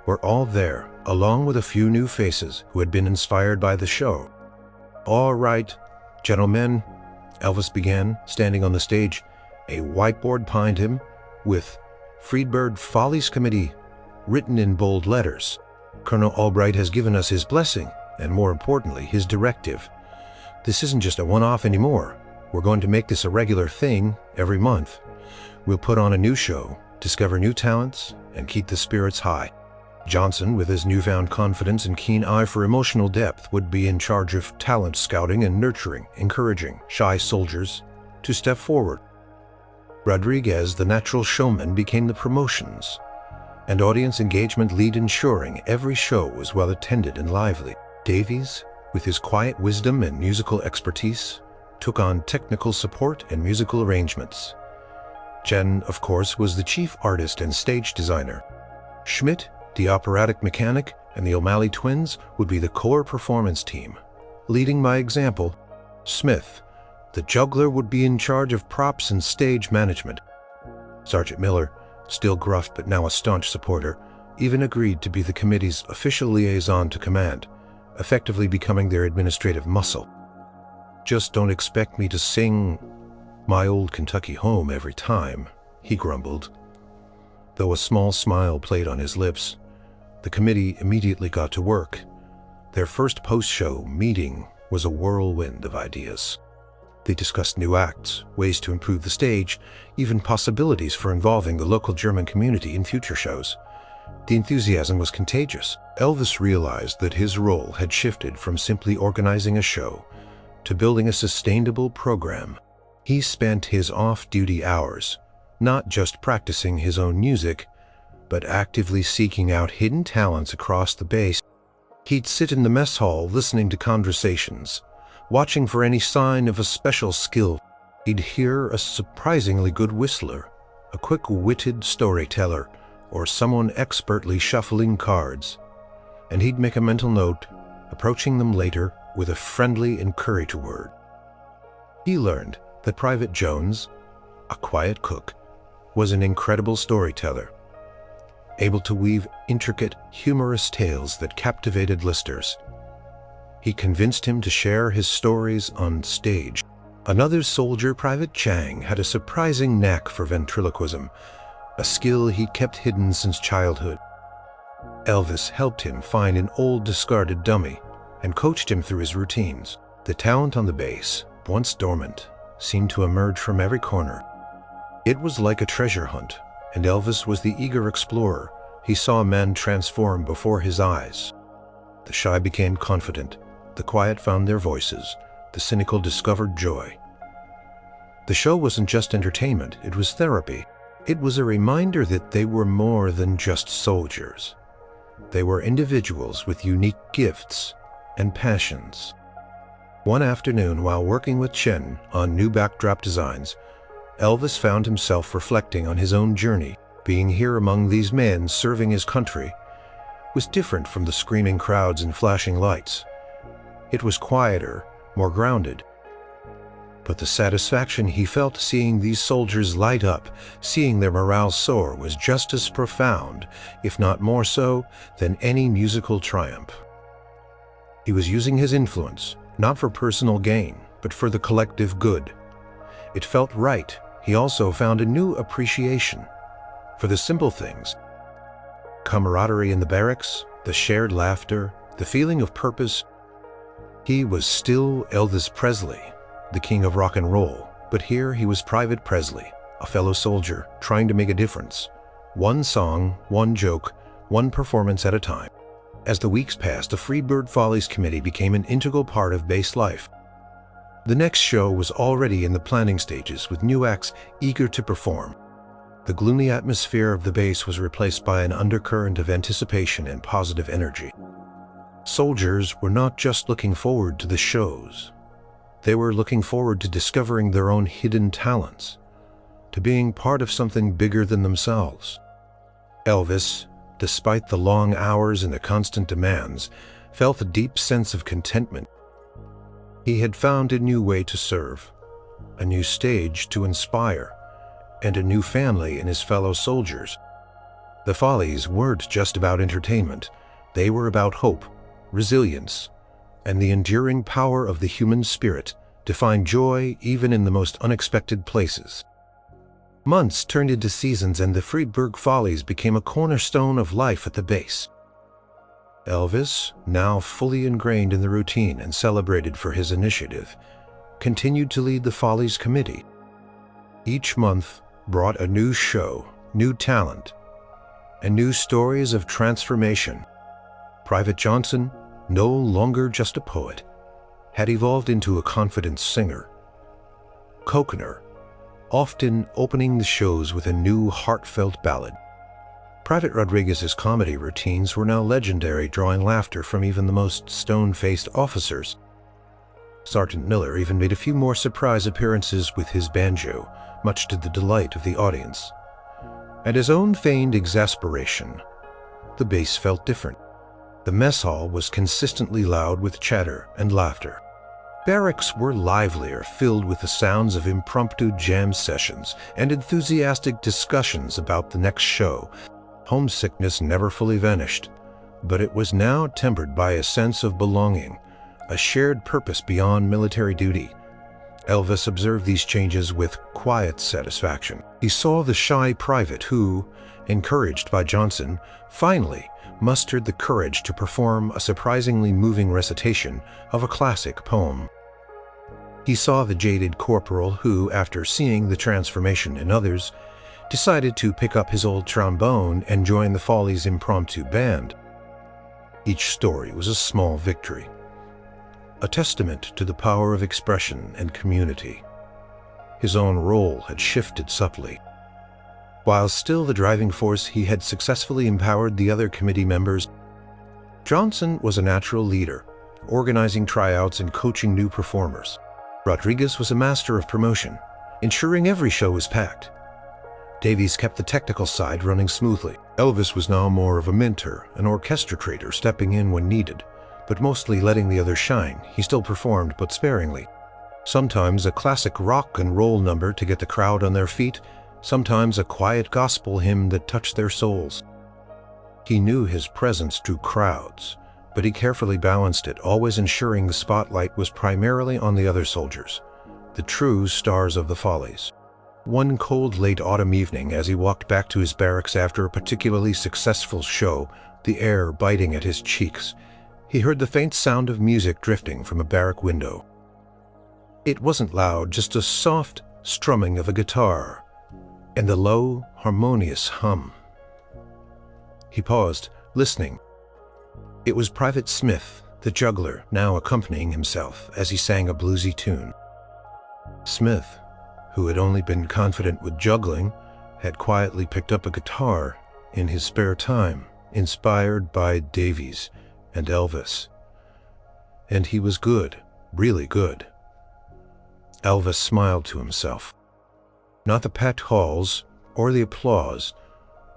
were all there, along with a few new faces who had been inspired by the show. "All right, gentlemen," Elvis began, standing on the stage, a whiteboard behind him with Freebird Follies Committee written in bold letters. "Colonel Albright has given us his blessing, and more importantly, his directive. This isn't just a one-off anymore. We're going to make this a regular thing every month. We'll put on a new show, discover new talents, and keep the spirits high." Johnson, with his newfound confidence and keen eye for emotional depth, would be in charge of talent scouting and nurturing, encouraging shy soldiers to step forward. Rodriguez, the natural showman, became the promotions and audience engagement lead, ensuring every show was well attended and lively. Davies, with his quiet wisdom and musical expertise, took on technical support and musical arrangements. Chen, of course, was the chief artist and stage designer. Schmidt, the operatic mechanic, and the O'Malley twins would be the core performance team. Leading by example, Smith, the juggler, would be in charge of props and stage management. Sergeant Miller, still gruff but now a staunch supporter, even agreed to be the committee's official liaison to command, effectively becoming their administrative muscle. "Just don't expect me to sing My Old Kentucky Home every time," he grumbled. Though a small smile played on his lips, the committee immediately got to work. Their first post-show meeting was a whirlwind of ideas. They discussed new acts, ways to improve the stage, even possibilities for involving the local German community in future shows. The enthusiasm was contagious. Elvis realized that his role had shifted from simply organizing a show to building a sustainable program. He spent his off-duty hours not just practicing his own music, but actively seeking out hidden talents across the base. He'd sit in the mess hall listening to conversations, watching for any sign of a special skill. He'd hear a surprisingly good whistler, a quick-witted storyteller, or someone expertly shuffling cards, and he'd make a mental note, approaching them later with a friendly encouraging word. He learned that Private Jones, a quiet cook, was an incredible storyteller, able to weave intricate, humorous tales that captivated listeners. He convinced him to share his stories on stage. Another soldier, Private Chang, had a surprising knack for ventriloquism, a skill he'd kept hidden since childhood. Elvis helped him find an old discarded dummy and coached him through his routines. The talent on the bass, once dormant, seemed to emerge from every corner. It was like a treasure hunt, and Elvis was the eager explorer. He saw men transform before his eyes. The shy became confident, the quiet found their voices, the cynical discovered joy. The show wasn't just entertainment, it was therapy. It was a reminder that they were more than just soldiers. They were individuals with unique gifts and passions. One afternoon, while working with Chen on new backdrop designs, Elvis found himself reflecting on his own journey. Being here among these men serving his country was different from the screaming crowds and flashing lights. It was quieter, more grounded. But the satisfaction he felt seeing these soldiers light up, seeing their morale soar, was just as profound, if not more so, than any musical triumph. He was using his influence, not for personal gain, but for the collective good. It felt right. He also found a new appreciation for the simple things: camaraderie in the barracks, the shared laughter, the feeling of purpose. He was still Elvis Presley, the king of rock and roll, but here he was Private Presley, a fellow soldier trying to make a difference. One song, one joke, one performance at a time. As the weeks passed, the Freebird Follies Committee became an integral part of base life. The next show was already in the planning stages, with new acts eager to perform. The gloomy atmosphere of the base was replaced by an undercurrent of anticipation and positive energy. Soldiers were not just looking forward to the shows. They were looking forward to discovering their own hidden talents, to being part of something bigger than themselves. Elvis, despite the long hours and the constant demands, felt a deep sense of contentment. He had found a new way to serve, a new stage to inspire, and a new family in his fellow soldiers. The Follies weren't just about entertainment. They were about hope, resilience, and the enduring power of the human spirit to find joy even in the most unexpected places. Months turned into seasons, and the Freeburg Follies became a cornerstone of life at the base. Elvis, now fully ingrained in the routine and celebrated for his initiative, continued to lead the Follies Committee. Each month brought a new show, new talent, and new stories of transformation. Private Johnson, no longer just a poet, had evolved into a confident singer. Kokener, often opening the shows with a new heartfelt ballad. Private Rodriguez's comedy routines were now legendary, drawing laughter from even the most stone-faced officers. Sergeant Miller even made a few more surprise appearances with his banjo, much to the delight of the audience. And his own feigned exasperation, the bass felt different. The mess hall was consistently loud with chatter and laughter. Barracks were livelier, filled with the sounds of impromptu jam sessions and enthusiastic discussions about the next show. Homesickness never fully vanished, but it was now tempered by a sense of belonging, a shared purpose beyond military duty. Elvis observed these changes with quiet satisfaction. He saw the shy private who, encouraged by Johnson, finally mustered the courage to perform a surprisingly moving recitation of a classic poem. He saw the jaded corporal who, after seeing the transformation in others, decided to pick up his old trombone and join the Follies' impromptu band. Each story was a small victory, a testament to the power of expression and community. His own role had shifted subtly. While still the driving force, he had successfully empowered the other committee members. Johnson was a natural leader, organizing tryouts and coaching new performers. Rodriguez was a master of promotion, ensuring every show was packed. Davies kept the technical side running smoothly. Elvis was now more of a mentor, an orchestrator stepping in when needed, but mostly letting the others shine. He still performed, but sparingly. Sometimes a classic rock and roll number to get the crowd on their feet, sometimes a quiet gospel hymn that touched their souls. He knew his presence drew crowds, but he carefully balanced it, always ensuring the spotlight was primarily on the other soldiers, the true stars of the Follies. One cold late autumn evening, as he walked back to his barracks after a particularly successful show, the air biting at his cheeks, he heard the faint sound of music drifting from a barrack window. It wasn't loud, just a soft strumming of a guitar and a low, harmonious hum. He paused, listening. It was Private Smith, the juggler, now accompanying himself as he sang a bluesy tune. Smith, who had only been confident with juggling, had quietly picked up a guitar in his spare time, inspired by Davies and Elvis. And he was good, really good. Elvis smiled to himself. Not the packed halls or the applause,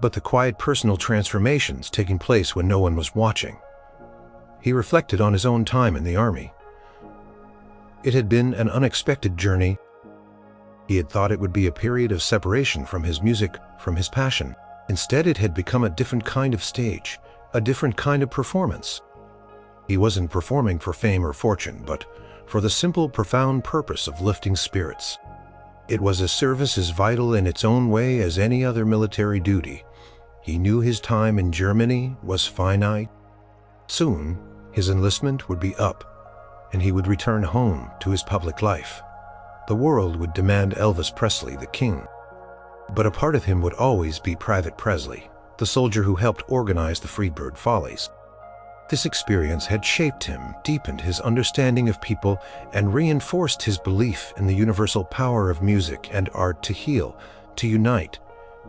but the quiet personal transformations taking place when no one was watching. He reflected on his own time in the army. It had been an unexpected journey. He had thought it would be a period of separation from his music, from his passion. Instead, it had become a different kind of stage, a different kind of performance. He wasn't performing for fame or fortune, but for the simple, profound purpose of lifting spirits. It was a service as vital in its own way as any other military duty. He knew his time in Germany was finite. Soon, his enlistment would be up, and he would return home to his public life. The world would demand Elvis Presley the king. But a part of him would always be Private Presley, the soldier who helped organize the Freebird Follies. This experience had shaped him, deepened his understanding of people, and reinforced his belief in the universal power of music and art to heal, to unite,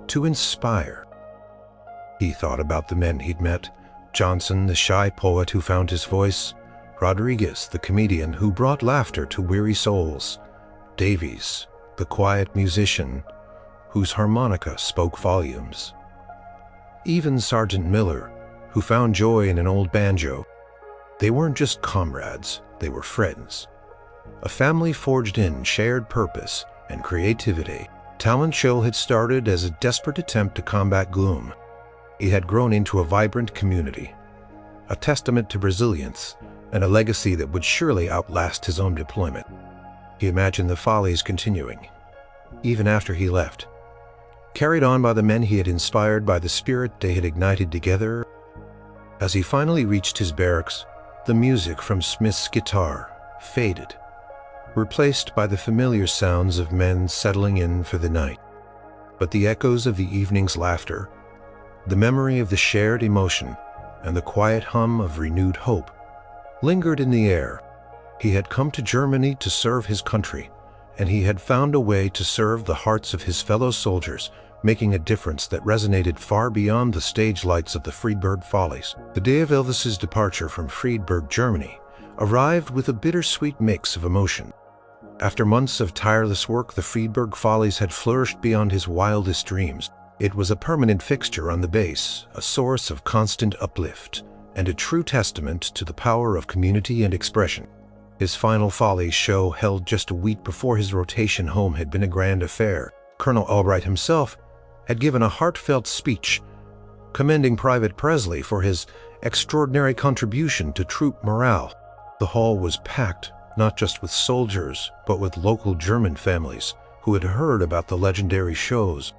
to inspire. He thought about the men he'd met: Johnson, the shy poet who found his voice; Rodriguez, the comedian who brought laughter to weary souls; Davies, the quiet musician whose harmonica spoke volumes; even Sergeant Miller, who found joy in an old banjo. They weren't just comrades, they were friends. A family forged in shared purpose and creativity. Talent Show had started as a desperate attempt to combat gloom. It had grown into a vibrant community, a testament to resilience, and a legacy that would surely outlast his own deployment. He imagined the Follies continuing, even after he left, carried on by the men he had inspired, by the spirit they had ignited together. As he finally reached his barracks, the music from Smith's guitar faded, replaced by the familiar sounds of men settling in for the night. But the echoes of the evening's laughter, the memory of the shared emotion, and the quiet hum of renewed hope lingered in the air. He had come to Germany to serve his country, and he had found a way to serve the hearts of his fellow soldiers making a difference that resonated far beyond the stage lights of the Friedberg Follies. The day of Elvis's departure from Friedberg, Germany, arrived with a bittersweet mix of emotion. After months of tireless work, the Friedberg Follies had flourished beyond his wildest dreams. It was a permanent fixture on the bass, a source of constant uplift, and a true testament to the power of community and expression. His final Follies show, held just a week before his rotation home, had been a grand affair. Colonel Albright himself had given a heartfelt speech commending Private Presley for his extraordinary contribution to troop morale. The hall was packed, not just with soldiers, but with local German families who had heard about the legendary shows.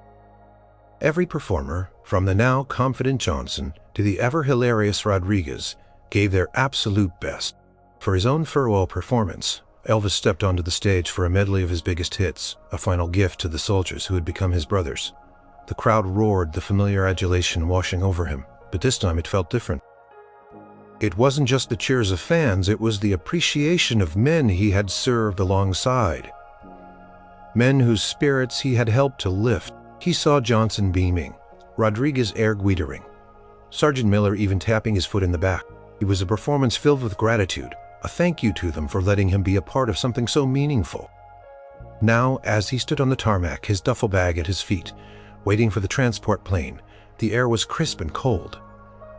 Every performer, from the now confident Johnson to the ever-hilarious Rodriguez, gave their absolute best. For his own farewell performance, Elvis stepped onto the stage for a medley of his biggest hits, a final gift to the soldiers who had become his brothers. The crowd roared, the familiar adulation washing over him, but this time it felt different. It wasn't just the cheers of fans, it was the appreciation of men he had served alongside. Men whose spirits he had helped to lift. He saw Johnson beaming, Rodriguez air-guitering, Sergeant Miller even tapping his foot in the back. It was a performance filled with gratitude, a thank you to them for letting him be a part of something so meaningful. Now, as he stood on the tarmac, his duffel bag at his feet, waiting for the transport plane, the air was crisp and cold.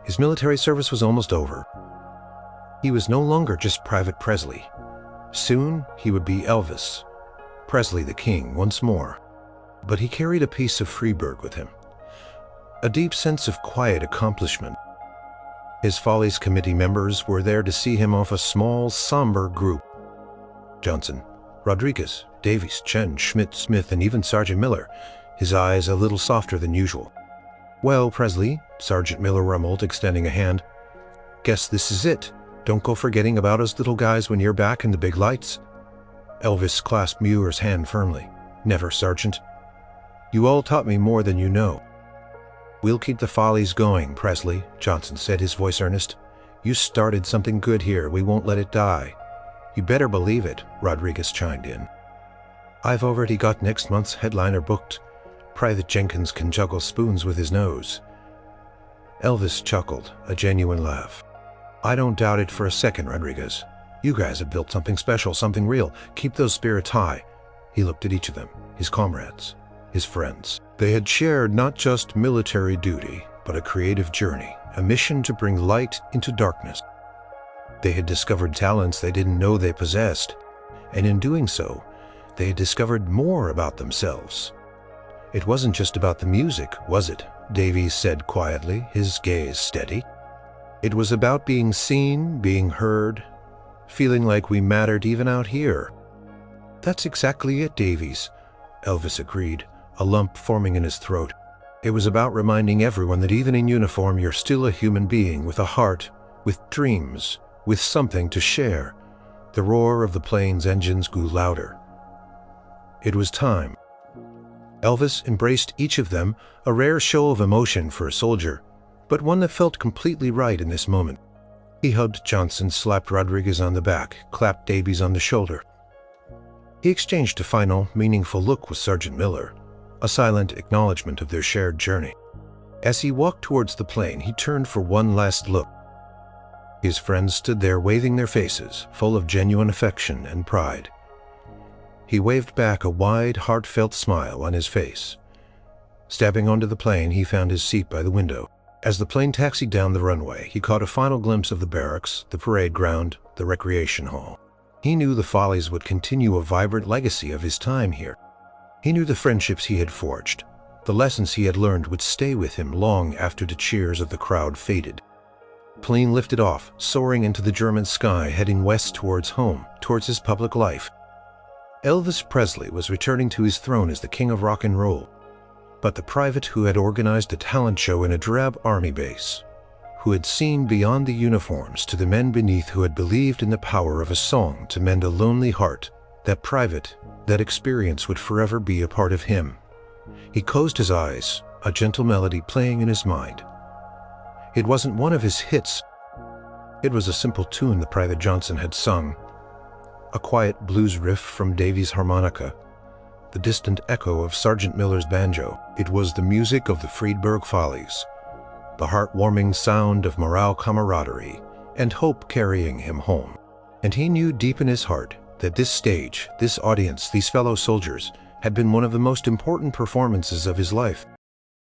His military service was almost over. He was no longer just Private Presley. Soon, he would be Elvis Presley, the King, once more. But he carried a piece of Friedberg with him, a deep sense of quiet accomplishment. His Follies committee members were there to see him off, a small, somber group. Johnson, Rodriguez, Davies, Chen, Schmidt, Smith, and even Sergeant Miller, his eyes a little softer than usual. "Well, Presley," Sergeant Miller rumbled, extending a hand. "Guess this is it. Don't go forgetting about us little guys when you're back in the big lights." Elvis clasped Muir's hand firmly. "Never, Sergeant. You all taught me more than you know." "We'll keep the Follies going, Presley," Johnson said, his voice earnest. "You started something good here. We won't let it die." "You better believe it," Rodriguez chimed in. "I've already got next month's headliner booked. Private Jenkins can juggle spoons with his nose." Elvis chuckled, a genuine laugh. "I don't doubt it for a second, Rodriguez. You guys have built something special, something real. Keep those spirits high." He looked at each of them, his comrades, his friends. They had shared not just military duty, but a creative journey, a mission to bring light into darkness. They had discovered talents they didn't know they possessed, and in doing so, they had discovered more about themselves. "It wasn't just about the music, was it?" Davies said quietly, his gaze steady. "It was about being seen, being heard, feeling like we mattered even out here." "That's exactly it, Davies," Elvis agreed, a lump forming in his throat. "It was about reminding everyone that even in uniform you're still a human being with a heart, with dreams, with something to share." The roar of the plane's engines grew louder. It was time. Elvis embraced each of them, a rare show of emotion for a soldier, but one that felt completely right in this moment. He hugged Johnson, slapped Rodriguez on the back, clapped Davies on the shoulder. He exchanged a final, meaningful look with Sergeant Miller, a silent acknowledgement of their shared journey. As he walked towards the plane, he turned for one last look. His friends stood there waving their faces, full of genuine affection and pride. He waved back, a wide, heartfelt smile on his face. Stepping onto the plane, he found his seat by the window. As the plane taxied down the runway, he caught a final glimpse of the barracks, the parade ground, the recreation hall. He knew the Follies would continue a vibrant legacy of his time here. He knew the friendships he had forged, the lessons he had learned would stay with him long after the cheers of the crowd faded. The plane lifted off, soaring into the German sky, heading west towards home, towards his public life. Elvis Presley was returning to his throne as the king of rock and roll. But the private who had organized a talent show in a drab army base, who had seen beyond the uniforms to the men beneath who had believed in the power of a song to mend a lonely heart, that private, that experience would forever be a part of him. He closed his eyes, a gentle melody playing in his mind. It wasn't one of his hits. It was a simple tune the Private Johnson had sung, a quiet blues riff from Davies' harmonica, the distant echo of Sergeant Miller's banjo. It was the music of the Friedberg Follies, the heartwarming sound of morale, camaraderie, and hope carrying him home. And he knew deep in his heart that this stage, this audience, these fellow soldiers, had been one of the most important performances of his life.